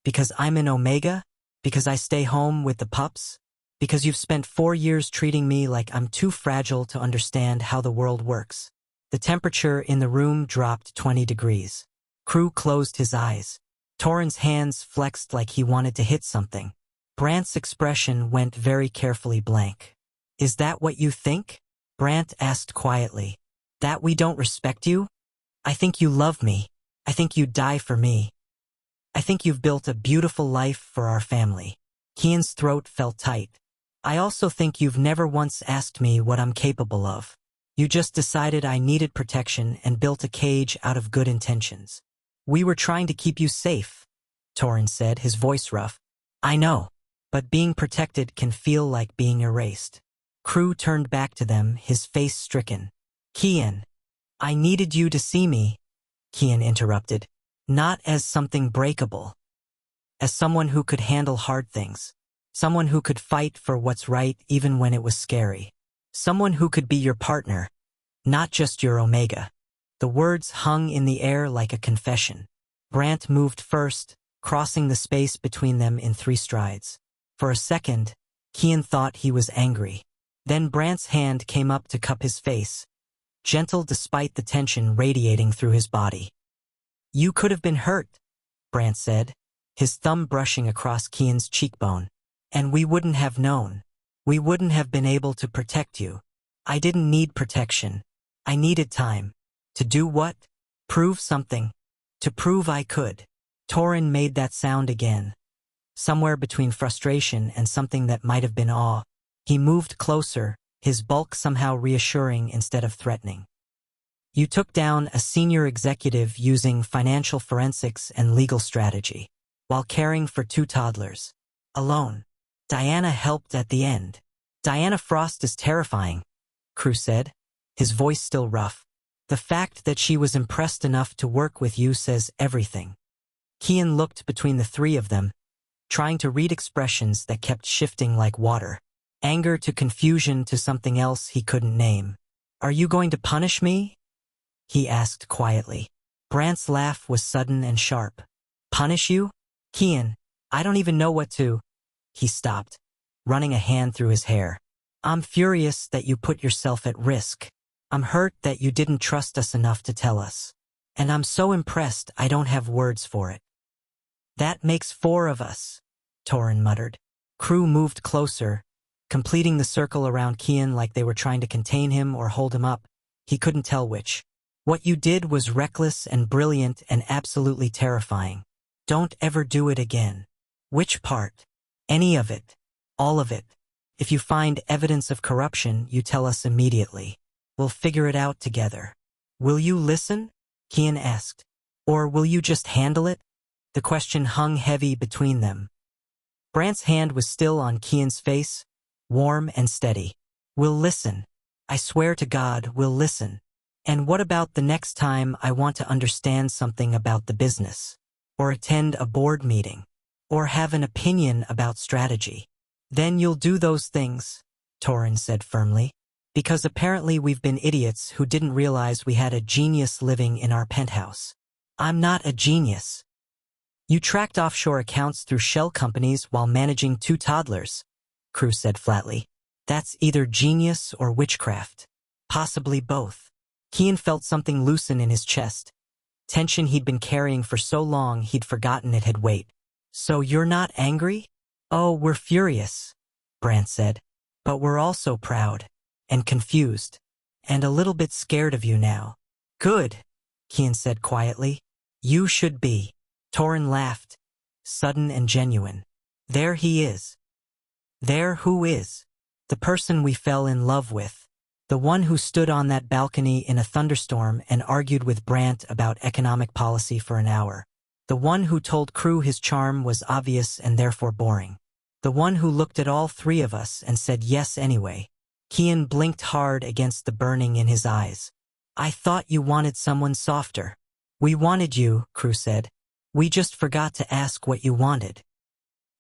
Because I'm in Omega? Because I stay home with the pups? Because you've spent 4 years treating me like I'm too fragile to understand how the world works. The temperature in the room dropped 20 degrees. Crew closed his eyes. Torin's hands flexed like he wanted to hit something. Brant's expression went very carefully blank. Is that what you think? Brant asked quietly. That we don't respect you? I think you love me. I think you'd die for me. I think you've built a beautiful life for our family. Kian's throat felt tight. I also think you've never once asked me what I'm capable of. You just decided I needed protection and built a cage out of good intentions. We were trying to keep you safe, Torin said, his voice rough. I know, but being protected can feel like being erased. Crew turned back to them, his face stricken. Kian, I needed you to see me, Kian interrupted. Not as something breakable. As someone who could handle hard things. Someone who could fight for what's right even when it was scary. Someone who could be your partner, not just your Omega. The words hung in the air like a confession. Brant moved first, crossing the space between them in 3 strides. For a second, Kian thought he was angry. Then Brant's hand came up to cup his face, gentle despite the tension radiating through his body. You could have been hurt, Brant said, his thumb brushing across Kian's cheekbone. And we wouldn't have known. We wouldn't have been able to protect you. I didn't need protection. I needed time. To do what? Prove something. To prove I could. Torin made that sound again. Somewhere between frustration and something that might have been awe. He moved closer, his bulk somehow reassuring instead of threatening. You took down a senior executive using financial forensics and legal strategy, while caring for 2 toddlers. Alone. Diana helped at the end. Diana Frost is terrifying, Crew said, his voice still rough. The fact that she was impressed enough to work with you says everything. Kian looked between the 3 of them, trying to read expressions that kept shifting like water. Anger to confusion to something else he couldn't name. Are you going to punish me? He asked quietly. Brant's laugh was sudden and sharp. Punish you? Kian, I don't even know what to. He stopped, running a hand through his hair. I'm furious that you put yourself at risk. I'm hurt that you didn't trust us enough to tell us. And I'm so impressed I don't have words for it. That makes 4 of us, Torin muttered. Crew moved closer, completing the circle around Kian like they were trying to contain him or hold him up. He couldn't tell which. What you did was reckless and brilliant and absolutely terrifying. Don't ever do it again. Which part? Any of it. All of it. If you find evidence of corruption, you tell us immediately. We'll figure it out together. Will you listen? Kian asked. Or will you just handle it? The question hung heavy between them. Brant's hand was still on Kian's face, warm and steady. We'll listen. I swear to God, we'll listen. And what about the next time I want to understand something about the business? Or attend a board meeting? Or have an opinion about strategy? Then you'll do those things, Torin said firmly. Because apparently we've been idiots who didn't realize we had a genius living in our penthouse. I'm not a genius. You tracked offshore accounts through shell companies while managing 2 toddlers, Crew said flatly. That's either genius or witchcraft. Possibly both. Kian felt something loosen in his chest. Tension he'd been carrying for so long he'd forgotten it had weight. So you're not angry? Oh, we're furious, Brant said. But we're also proud. And confused. And a little bit scared of you now. Good, Kian said quietly. You should be. Torin laughed, sudden and genuine. There he is. There who is? The person we fell in love with. The one who stood on that balcony in a thunderstorm and argued with Brant about economic policy for an hour. The one who told Crew his charm was obvious and therefore boring. The one who looked at all 3 of us and said yes anyway. Kian blinked hard against the burning in his eyes. I thought you wanted someone softer. We wanted you, Crew said. We just forgot to ask what you wanted.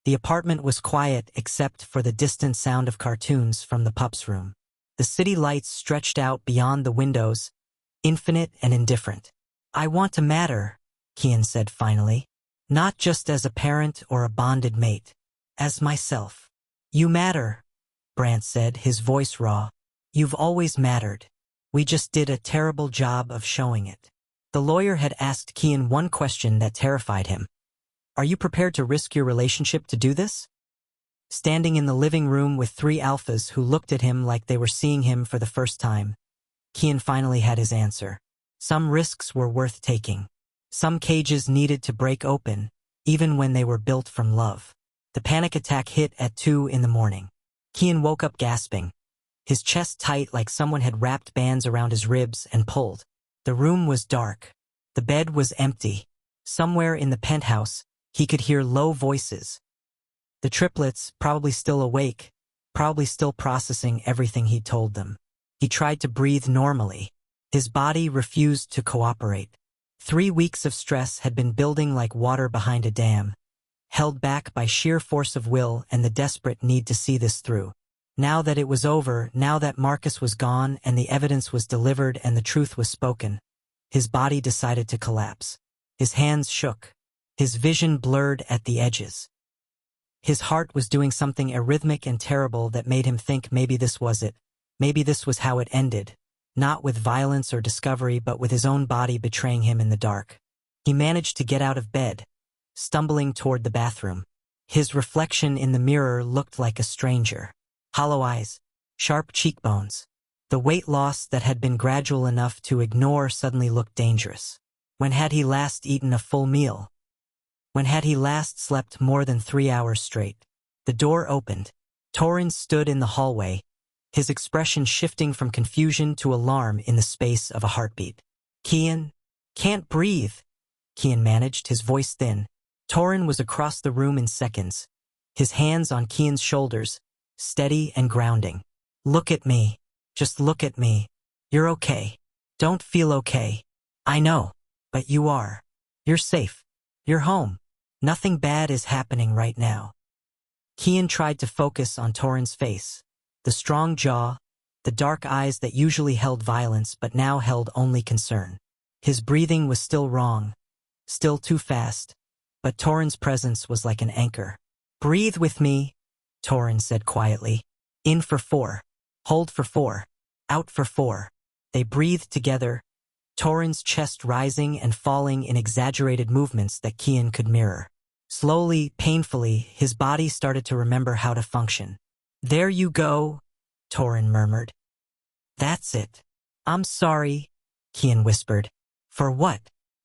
The apartment was quiet except for the distant sound of cartoons from the Pups room. The city lights stretched out beyond the windows, infinite and indifferent. I want to matter, Kian said finally. Not just as a parent or a bonded mate. As myself. You matter, Brant said, his voice raw. You've always mattered. We just did a terrible job of showing it. The lawyer had asked Kian one question that terrified him. Are you prepared to risk your relationship to do this? Standing in the living room with three alphas who looked at him like they were seeing him for the first time, Kian finally had his answer. Some risks were worth taking. Some cages needed to break open, even when they were built from love. The panic attack hit at 2 in the morning. Kian woke up gasping, his chest tight like someone had wrapped bands around his ribs and pulled. The room was dark. The bed was empty. Somewhere in the penthouse, he could hear low voices. The triplets, probably still awake, probably still processing everything he'd told them. He tried to breathe normally. His body refused to cooperate. 3 weeks of stress had been building like water behind a dam, held back by sheer force of will and the desperate need to see this through. Now that it was over, now that Marcus was gone and the evidence was delivered and the truth was spoken, his body decided to collapse. His hands shook. His vision blurred at the edges. His heart was doing something arrhythmic and terrible that made him think maybe this was it. Maybe this was how it ended. Not with violence or discovery, but with his own body betraying him in the dark. He managed to get out of bed, stumbling toward the bathroom. His reflection in the mirror looked like a stranger. Hollow eyes, sharp cheekbones. The weight loss that had been gradual enough to ignore suddenly looked dangerous. When had he last eaten a full meal? When had he last slept more than 3 hours straight? The door opened. Torin stood in the hallway, his expression shifting from confusion to alarm in the space of a heartbeat. Kian? Can't breathe. Kian managed, his voice thin. Torin was across the room in seconds, his hands on Kian's shoulders, steady and grounding. Look at me. Just look at me. You're okay. Don't feel okay. I know. But you are. You're safe. You're home. Nothing bad is happening right now. Kian tried to focus on Torin's face. The strong jaw, the dark eyes that usually held violence but now held only concern. His breathing was still wrong, still too fast, but Torin's presence was like an anchor. Breathe with me, Torin said quietly. In for 4. Hold for 4. Out for 4. They breathed together, Torin's chest rising and falling in exaggerated movements that Kian could mirror. Slowly, painfully, his body started to remember how to function. There you go, Torin murmured. That's it. I'm sorry, Kian whispered. For what?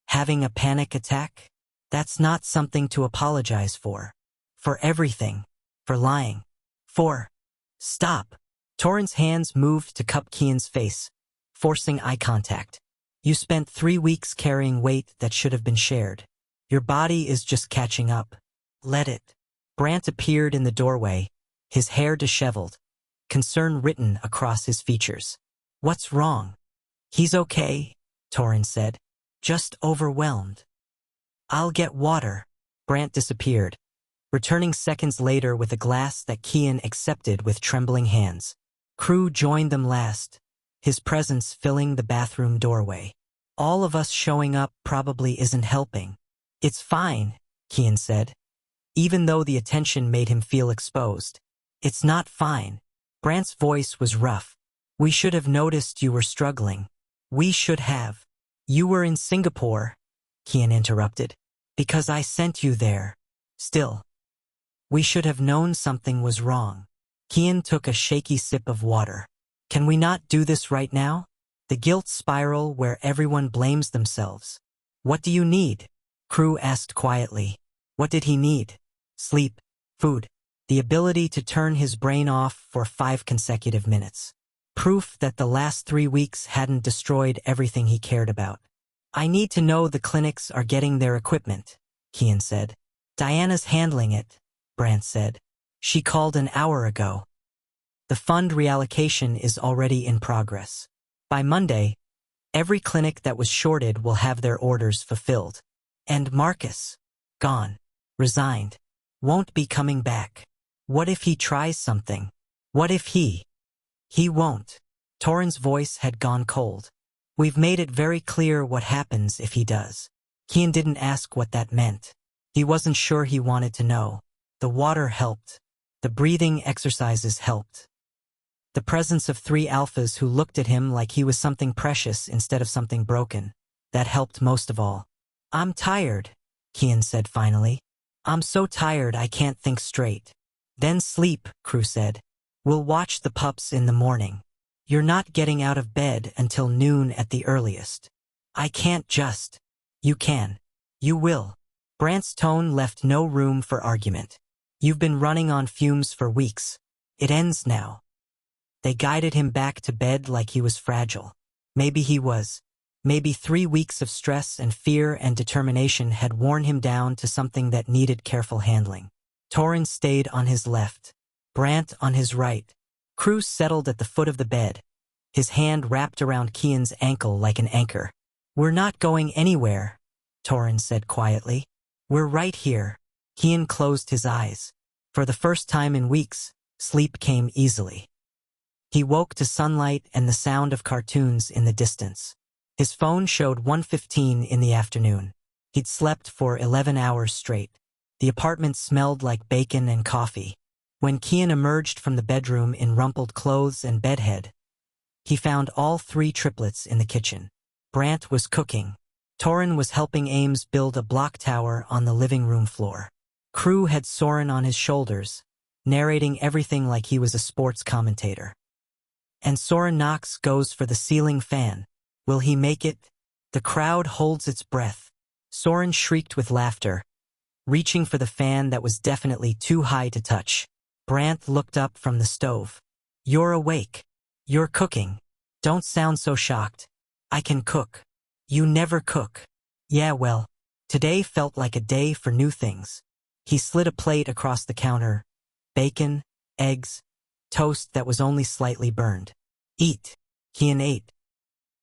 Having a panic attack? That's not something to apologize for. For everything. For lying. For... Stop. Torin's hands moved to cup Kian's face, forcing eye contact. You spent 3 weeks carrying weight that should have been shared. Your body is just catching up. Let it. Brant appeared in the doorway, his hair disheveled, concern written across his features. What's wrong? He's okay, Torin said. Just overwhelmed. I'll get water. Brant disappeared, returning seconds later with a glass that Kian accepted with trembling hands. Crew joined them last, his presence filling the bathroom doorway. All of us showing up probably isn't helping. It's fine, Kian said, even though the attention made him feel exposed. It's not fine. Brant's voice was rough. We should have noticed you were struggling. We should have. You were in Singapore, Kian interrupted, because I sent you there. Still. We should have known something was wrong. Kian took a shaky sip of water. Can we not do this right now? The guilt spiral where everyone blames themselves. What do you need? Crew asked quietly. What did he need? Sleep, food, the ability to turn his brain off for 5 consecutive minutes. Proof that the last 3 weeks hadn't destroyed everything he cared about. I need to know the clinics are getting their equipment, Kian said. Diana's handling it, Brant said. She called an hour ago. The fund reallocation is already in progress. By Monday, every clinic that was shorted will have their orders fulfilled. And Marcus, gone, resigned, won't be coming back. What if he tries something? What if he won't? Torin's voice had gone cold. We've made it very clear what happens if he does. Kian didn't ask what that meant. He wasn't sure he wanted to know. The water helped. The breathing exercises helped. The presence of 3 alphas who looked at him like he was something precious instead of something broken. That helped most of all. "I'm tired," Kian said finally. "I'm so tired I can't think straight." "Then sleep," Crew said. "We'll watch the Pups in the morning. You're not getting out of bed until noon at the earliest." "I can't just." "You can. You will." Brant's tone left no room for argument. "You've been running on fumes for weeks. It ends now." They guided him back to bed like he was fragile. Maybe he was. Maybe 3 weeks of stress and fear and determination had worn him down to something that needed careful handling. Torrin stayed on his left, Brant on his right. Crew settled at the foot of the bed, his hand wrapped around Kian's ankle like an anchor. "We're not going anywhere," Torrin said quietly. "We're right here." Kian closed his eyes. For the first time in weeks, sleep came easily. He woke to sunlight and the sound of cartoons in the distance. His phone showed 1:15 in the afternoon. He'd slept for 11 hours straight. The apartment smelled like bacon and coffee. When Kian emerged from the bedroom in rumpled clothes and bedhead, he found all 3 triplets in the kitchen. Brant was cooking. Torrin was helping Ames build a block tower on the living room floor. Crew had Soren on his shoulders, narrating everything like he was a sports commentator. "And Soren Knox goes for the ceiling fan. Will he make it?" The crowd holds its breath. Soren shrieked with laughter, reaching for the fan that was definitely too high to touch. Brant looked up from the stove. "You're awake. You're cooking. Don't sound so shocked." "I can cook." "You never cook." "Yeah, well, today felt like a day for new things." He slid a plate across the counter. Bacon, eggs, toast that was only slightly burned. "Eat." Kian ate.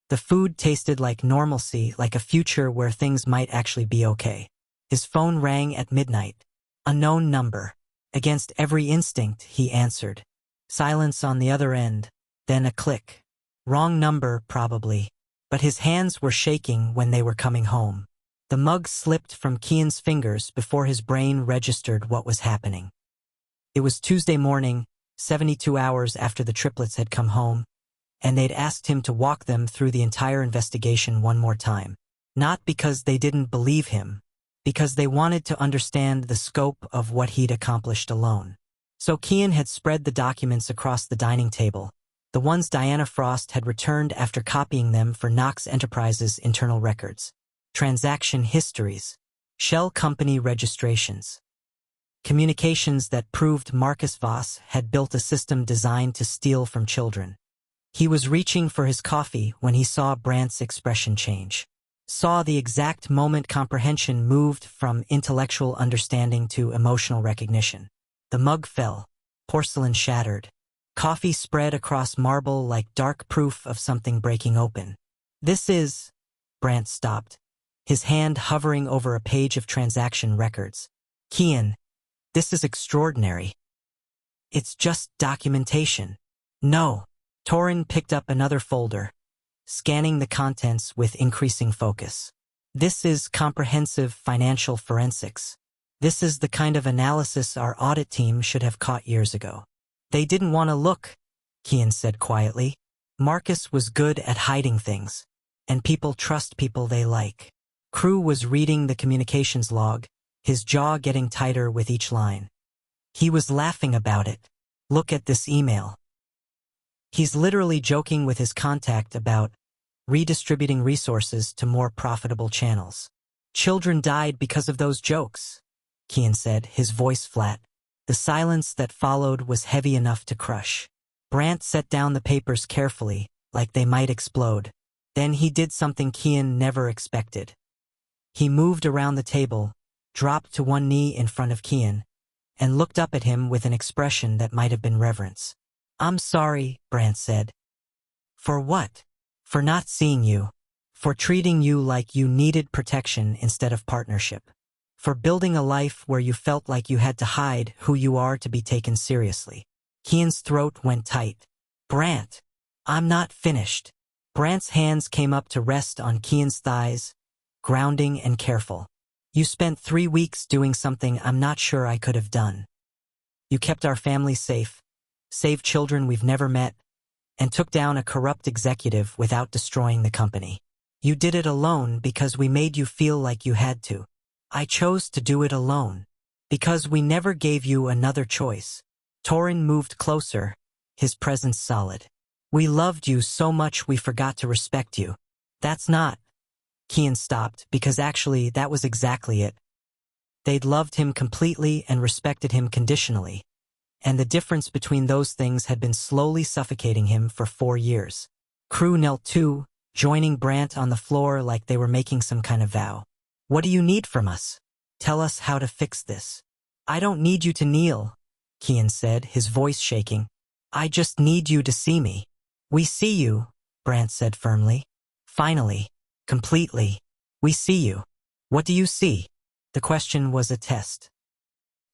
The food tasted like normalcy, like a future where things might actually be okay. His phone rang at midnight. A known number. Against every instinct, he answered. Silence on the other end, then a click. Wrong number, probably. But his hands were shaking when they were coming home. The mug slipped from Kian's fingers before his brain registered what was happening. It was Tuesday morning, 72 hours after the triplets had come home, and they'd asked him to walk them through the entire investigation one more time. Not because they didn't believe him, because they wanted to understand the scope of what he'd accomplished alone. So Kian had spread the documents across the dining table, the ones Diana Frost had returned after copying them for Knox Enterprises' internal records. Transaction histories, shell company registrations. Communications that proved Marcus Voss had built a system designed to steal from children. He was reaching for his coffee when he saw Brant's expression change. Saw the exact moment comprehension moved from intellectual understanding to emotional recognition. The mug fell, porcelain shattered. Coffee spread across marble like dark proof of something breaking open. "This is..." Brant stopped, his hand hovering over a page of transaction records. "Kian, this is extraordinary." "It's just documentation." "No." Torrin picked up another folder, scanning the contents with increasing focus. "This is comprehensive financial forensics. This is the kind of analysis our audit team should have caught years ago." "They didn't want to look," Kian said quietly. "Marcus was good at hiding things, and people trust people they like." Crew was reading the communications log, his jaw getting tighter with each line. He was laughing about it. "Look at this email." He's literally joking with his contact about redistributing resources to more profitable channels. "Children died because of those jokes," Kian said, his voice flat. The silence that followed was heavy enough to crush. Brant set down the papers carefully, like they might explode. Then he did something Kian never expected. He moved around the table, dropped to one knee in front of Kian, and looked up at him with an expression that might have been reverence. "I'm sorry," Brant said. "For what?" "For not seeing you. For treating you like you needed protection instead of partnership. For building a life where you felt like you had to hide who you are to be taken seriously." Kian's throat went tight. "Brant, I'm not finished." Brant's hands came up to rest on Kian's thighs, grounding and careful. "You spent 3 weeks doing something I'm not sure I could have done. You kept our family safe, saved children we've never met, and took down a corrupt executive without destroying the company. You did it alone because we made you feel like you had to. I chose to do it alone. Because we never gave you another choice. Torin moved closer, his presence solid. We loved you so much we forgot to respect you. That's not. Kian stopped, because actually that was exactly it. They'd loved him completely and respected him conditionally. And the difference between those things had been slowly suffocating him for 4 years. Crew knelt too, joining Brant on the floor like they were making some kind of vow. What do you need from us? Tell us how to fix this. I don't need you to kneel, Kian said, his voice shaking. I just need you to see me. We see you, Brant said firmly. Finally. Completely. We see you. What do you see? The question was a test.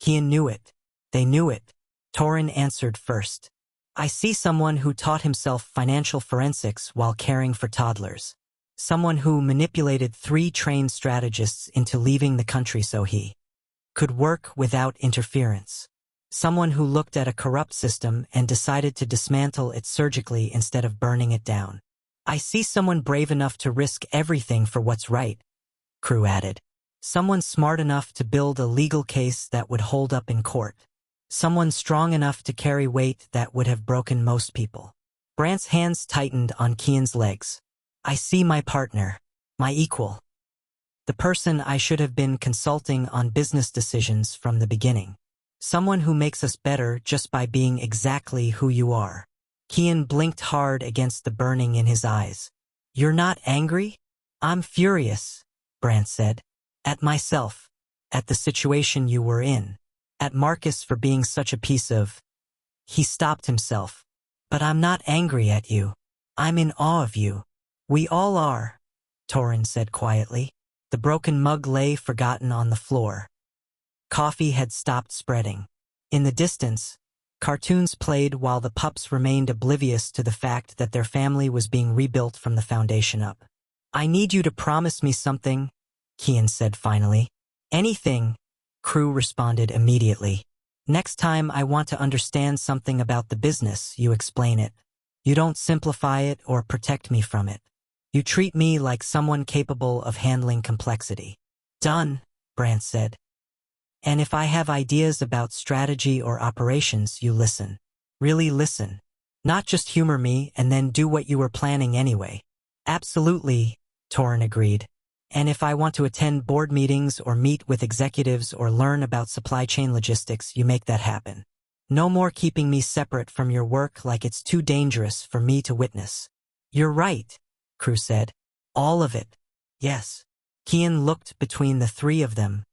Kian knew it. They knew it. Torin answered first. I see someone who taught himself financial forensics while caring for toddlers. Someone who manipulated 3 trained strategists into leaving the country so he could work without interference. Someone who looked at a corrupt system and decided to dismantle it surgically instead of burning it down. I see someone brave enough to risk everything for what's right, Crew added. Someone smart enough to build a legal case that would hold up in court. Someone strong enough to carry weight that would have broken most people. Brant's hands tightened on Kian's legs. I see my partner, my equal. The person I should have been consulting on business decisions from the beginning. Someone who makes us better just by being exactly who you are. Kian blinked hard against the burning in his eyes. You're not angry? I'm furious, Brant said. At myself. At the situation you were in. At Marcus for being such a piece of... He stopped himself. But I'm not angry at you. I'm in awe of you. We all are, Torin said quietly. The broken mug lay forgotten on the floor. Coffee had stopped spreading. In the distance, cartoons played while the pups remained oblivious to the fact that their family was being rebuilt from the foundation up. I need you to promise me something, Kian said finally. Anything, Crew responded immediately. Next time I want to understand something about the business, you explain it. You don't simplify it or protect me from it. You treat me like someone capable of handling complexity. Done, Brant said. And if I have ideas about strategy or operations, you listen. Really listen. Not just humor me and then do what you were planning anyway. Absolutely, Torin agreed. And if I want to attend board meetings or meet with executives or learn about supply chain logistics, you make that happen. No more keeping me separate from your work like it's too dangerous for me to witness. You're right, Crew said. All of it. Yes. Kian looked between the 3 of them.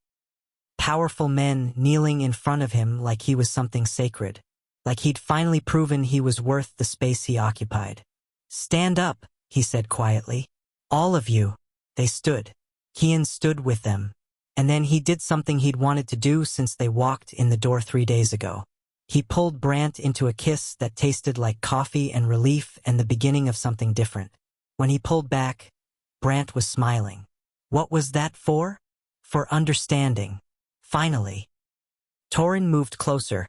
Powerful men kneeling in front of him like he was something sacred. Like he'd finally proven he was worth the space he occupied. Stand up, he said quietly. All of you. They stood. Kian stood with them. And then he did something he'd wanted to do since they walked in the door 3 days ago. He pulled Brant into a kiss that tasted like coffee and relief and the beginning of something different. When he pulled back, Brant was smiling. What was that for? For understanding. Finally. Torin moved closer,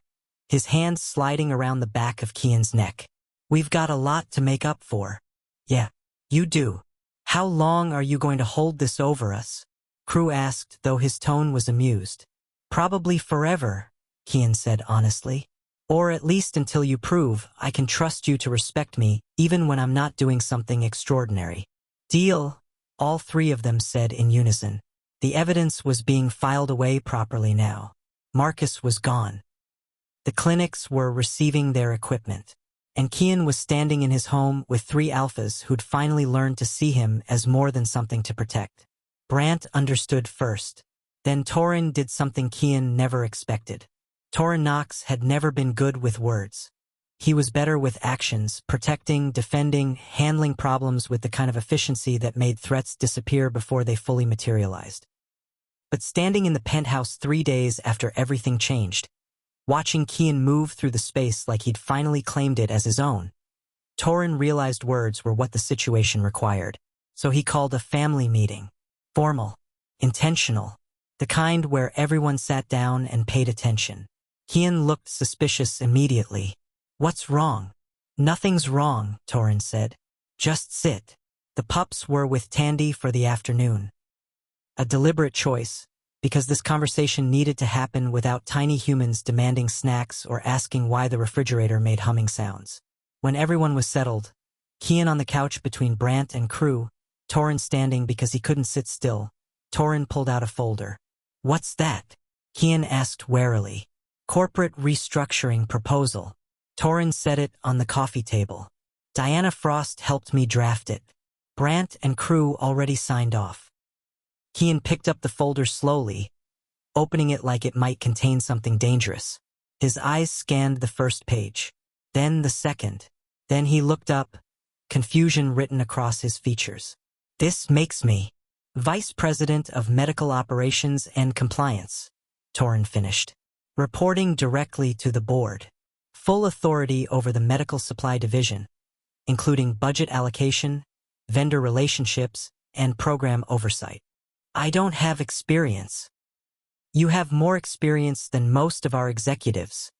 his hands sliding around the back of Kian's neck. We've got a lot to make up for. Yeah, you do. How long are you going to hold this over us? Crew asked, though his tone was amused. Probably forever, Kian said honestly. Or at least until you prove I can trust you to respect me, even when I'm not doing something extraordinary. Deal, all 3 of them said in unison. The evidence was being filed away properly now. Marcus was gone. The clinics were receiving their equipment. And Kian was standing in his home with 3 alphas who'd finally learned to see him as more than something to protect. Brant understood first. Then Torin did something Kian never expected. Torin Knox had never been good with words. He was better with actions, protecting, defending, handling problems with the kind of efficiency that made threats disappear before they fully materialized. But standing in the penthouse 3 days after everything changed, watching Kian move through the space like he'd finally claimed it as his own, Torin realized words were what the situation required. So he called a family meeting. Formal. Intentional. The kind where everyone sat down and paid attention. Kian looked suspicious immediately. What's wrong? Nothing's wrong, Torin said. Just sit. The pups were with Tandy for the afternoon. A deliberate choice, because this conversation needed to happen without tiny humans demanding snacks or asking why the refrigerator made humming sounds. When everyone was settled, Kian on the couch between Brant and Crew, Torin standing because he couldn't sit still, Torin pulled out a folder. What's that? Kian asked warily. Corporate restructuring proposal. Torin set it on the coffee table. Diana Frost helped me draft it. Brant and Crew already signed off. Kian picked up the folder slowly, opening it like it might contain something dangerous. His eyes scanned the first page, then the second. Then he looked up, confusion written across his features. This makes me Vice President of Medical Operations and Compliance, Torin finished. Reporting directly to the board. Full authority over the medical supply division, including budget allocation, vendor relationships, and program oversight. I don't have experience. You have more experience than most of our executives,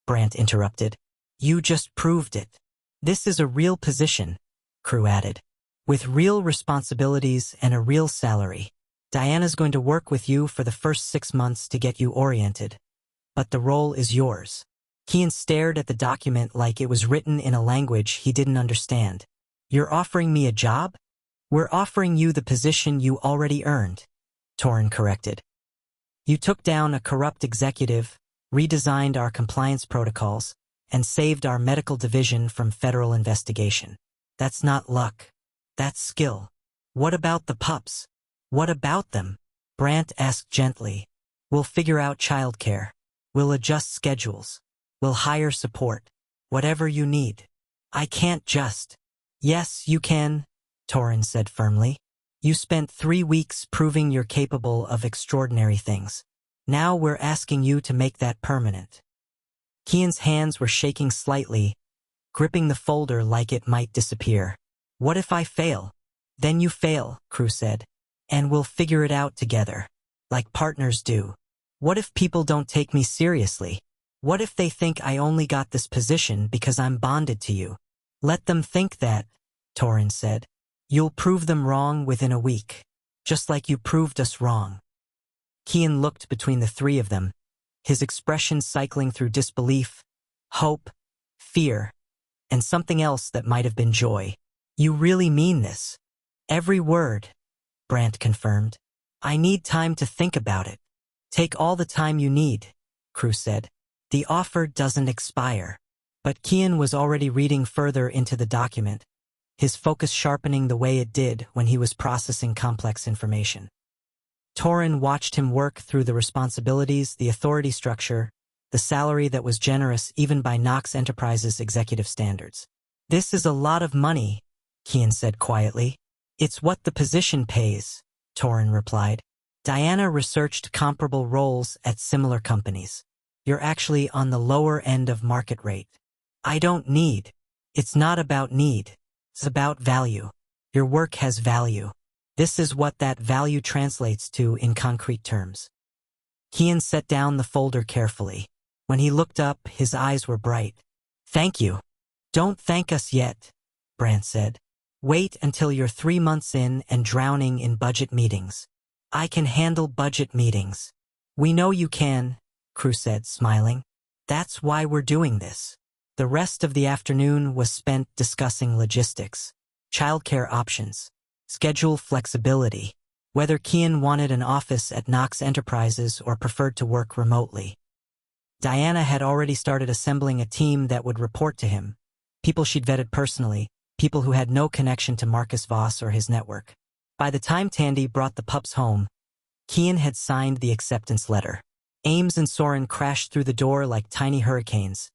Brant interrupted. You just proved it. This is a real position, Crew added, with real responsibilities and a real salary. Diana's going to work with you for the first 6 months to get you oriented, but the role is yours. Kian stared at the document like it was written in a language he didn't understand. You're offering me a job? We're offering you the position you already earned, Torin corrected. You took down a corrupt executive, redesigned our compliance protocols, and saved our medical division from federal investigation. That's not luck. That's skill. What about the pups? What about them? Brant asked gently. We'll figure out childcare. We'll adjust schedules. We'll hire support. Whatever you need. I can't just. Yes, you can, Torin said firmly. You spent 3 weeks proving you're capable of extraordinary things. Now we're asking you to make that permanent. Kian's hands were shaking slightly, gripping the folder like it might disappear. What if I fail? Then you fail, Crew said. And we'll figure it out together. Like partners do. What if people don't take me seriously? What if they think I only got this position because I'm bonded to you? Let them think that, Torin said. You'll prove them wrong within a week. Just like you proved us wrong. Kian looked between the three of them, his expression cycling through disbelief, hope, fear, and something else that might have been joy. You really mean this? Every word, Brant confirmed. I need time to think about it. Take all the time you need, Crew said. The offer doesn't expire. But Kian was already reading further into the document, his focus sharpening the way it did when he was processing complex information. Torin watched him work through the responsibilities, the authority structure, the salary that was generous even by Knox Enterprises' executive standards. This is a lot of money, Kian said quietly. It's what the position pays, Torin replied. Diana researched comparable roles at similar companies. You're actually on the lower end of market rate. I don't need. It's not about need. It's about value. Your work has value. This is what that value translates to in concrete terms. Kian set down the folder carefully. When he looked up, his eyes were bright. Thank you. Don't thank us yet, Brant said. Wait until you're 3 months in and drowning in budget meetings. I can handle budget meetings. We know you can, Crew said, smiling. That's why we're doing this. The rest of the afternoon was spent discussing logistics, childcare options, schedule flexibility, whether Kian wanted an office at Knox Enterprises or preferred to work remotely. Diana had already started assembling a team that would report to him, people she'd vetted personally, people who had no connection to Marcus Voss or his network. By the time Tandy brought the pups home, Kian had signed the acceptance letter. Ames and Soren crashed through the door like tiny hurricanes,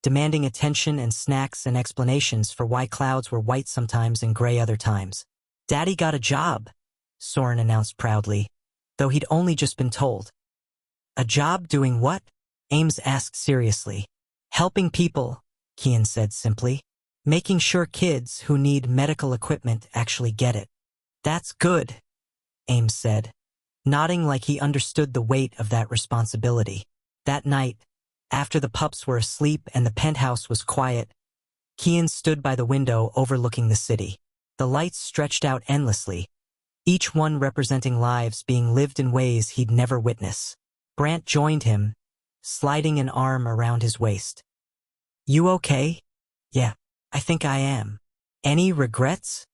demanding attention and snacks and explanations for why clouds were white sometimes and gray other times. Daddy got a job, Soren announced proudly, though he'd only just been told. A job doing what? Ames asked seriously. Helping people, Kian said simply. Making sure kids who need medical equipment actually get it. That's good, Ames said, nodding like he understood the weight of that responsibility. That night, After the pups were asleep and the penthouse was quiet, Kian stood by the window overlooking the city. The lights stretched out endlessly, each one representing lives being lived in ways he'd never witness. Brant joined him, sliding an arm around his waist. "You okay?" "Yeah, I think I am." "Any regrets?"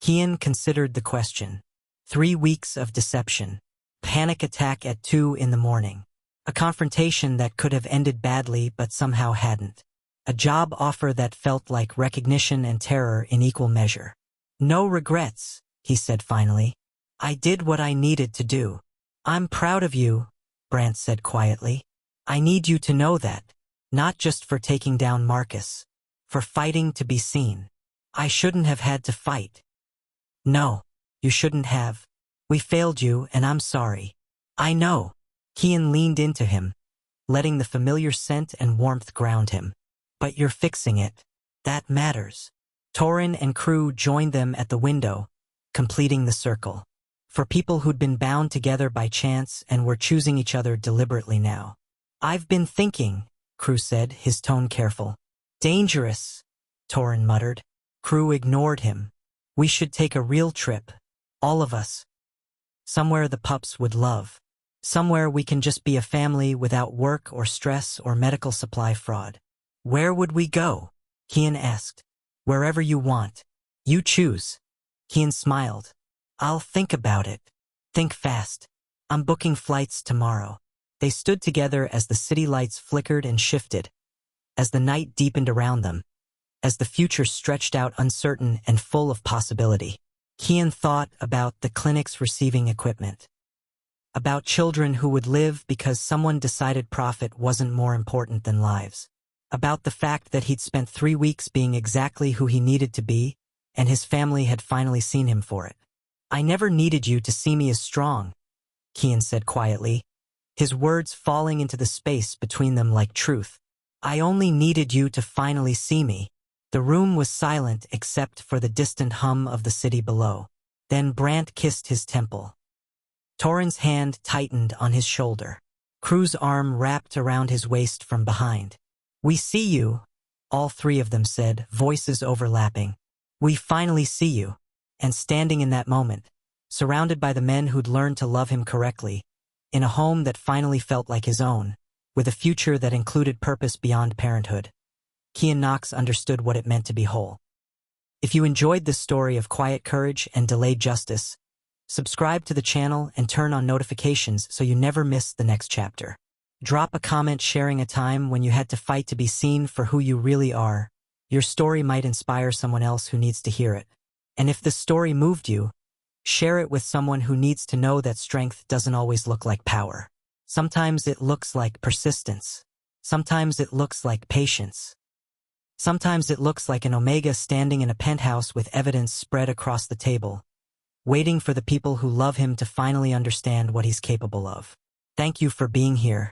Kian considered the question. 3 weeks of deception. Panic attack at 2 in the morning. A confrontation that could have ended badly but somehow hadn't. A job offer that felt like recognition and terror in equal measure. "No regrets," he said finally. "I did what I needed to do." "I'm proud of you," Brant said quietly. "I need you to know that, not just for taking down Marcus, for fighting to be seen. I shouldn't have had to fight." "No, you shouldn't have. We failed you and I'm sorry." "I know." Kian leaned into him, letting the familiar scent and warmth ground him. "But you're fixing it. That matters." Torin and crew joined them at the window, completing the circle. For people who'd been bound together by chance and were choosing each other deliberately now. "I've been thinking," Crew said, his tone careful. "Dangerous," Torin muttered. Crew ignored him. "We should take a real trip. All of us. Somewhere the pups would love. Somewhere we can just be a family without work or stress or medical supply fraud." "Where would we go?" Kian asked. "Wherever you want. You choose." Kian smiled. "I'll think about it. Think fast. I'm booking flights tomorrow." They stood together as the city lights flickered and shifted, as the night deepened around them, as the future stretched out uncertain and full of possibility. Kian thought about the clinics receiving equipment. About children who would live because someone decided profit wasn't more important than lives. About the fact that he'd spent 3 weeks being exactly who he needed to be, and his family had finally seen him for it. "I never needed you to see me as strong," Kian said quietly, his words falling into the space between them like truth. "I only needed you to finally see me." The room was silent except for the distant hum of the city below. Then Brant kissed his temple. Torin's hand tightened on his shoulder. Crew's arm wrapped around his waist from behind. "We see you," all three of them said, voices overlapping. "We finally see you." And standing in that moment, surrounded by the men who'd learned to love him correctly, in a home that finally felt like his own, with a future that included purpose beyond parenthood, Kian Knox understood what it meant to be whole. If you enjoyed this story of quiet courage and delayed justice, subscribe to the channel and turn on notifications so you never miss the next chapter. Drop a comment sharing a time when you had to fight to be seen for who you really are. Your story might inspire someone else who needs to hear it. And if this story moved you, share it with someone who needs to know that strength doesn't always look like power. Sometimes it looks like persistence. Sometimes it looks like patience. Sometimes it looks like an Omega standing in a penthouse with evidence spread across the table, waiting for the people who love him to finally understand what he's capable of. Thank you for being here.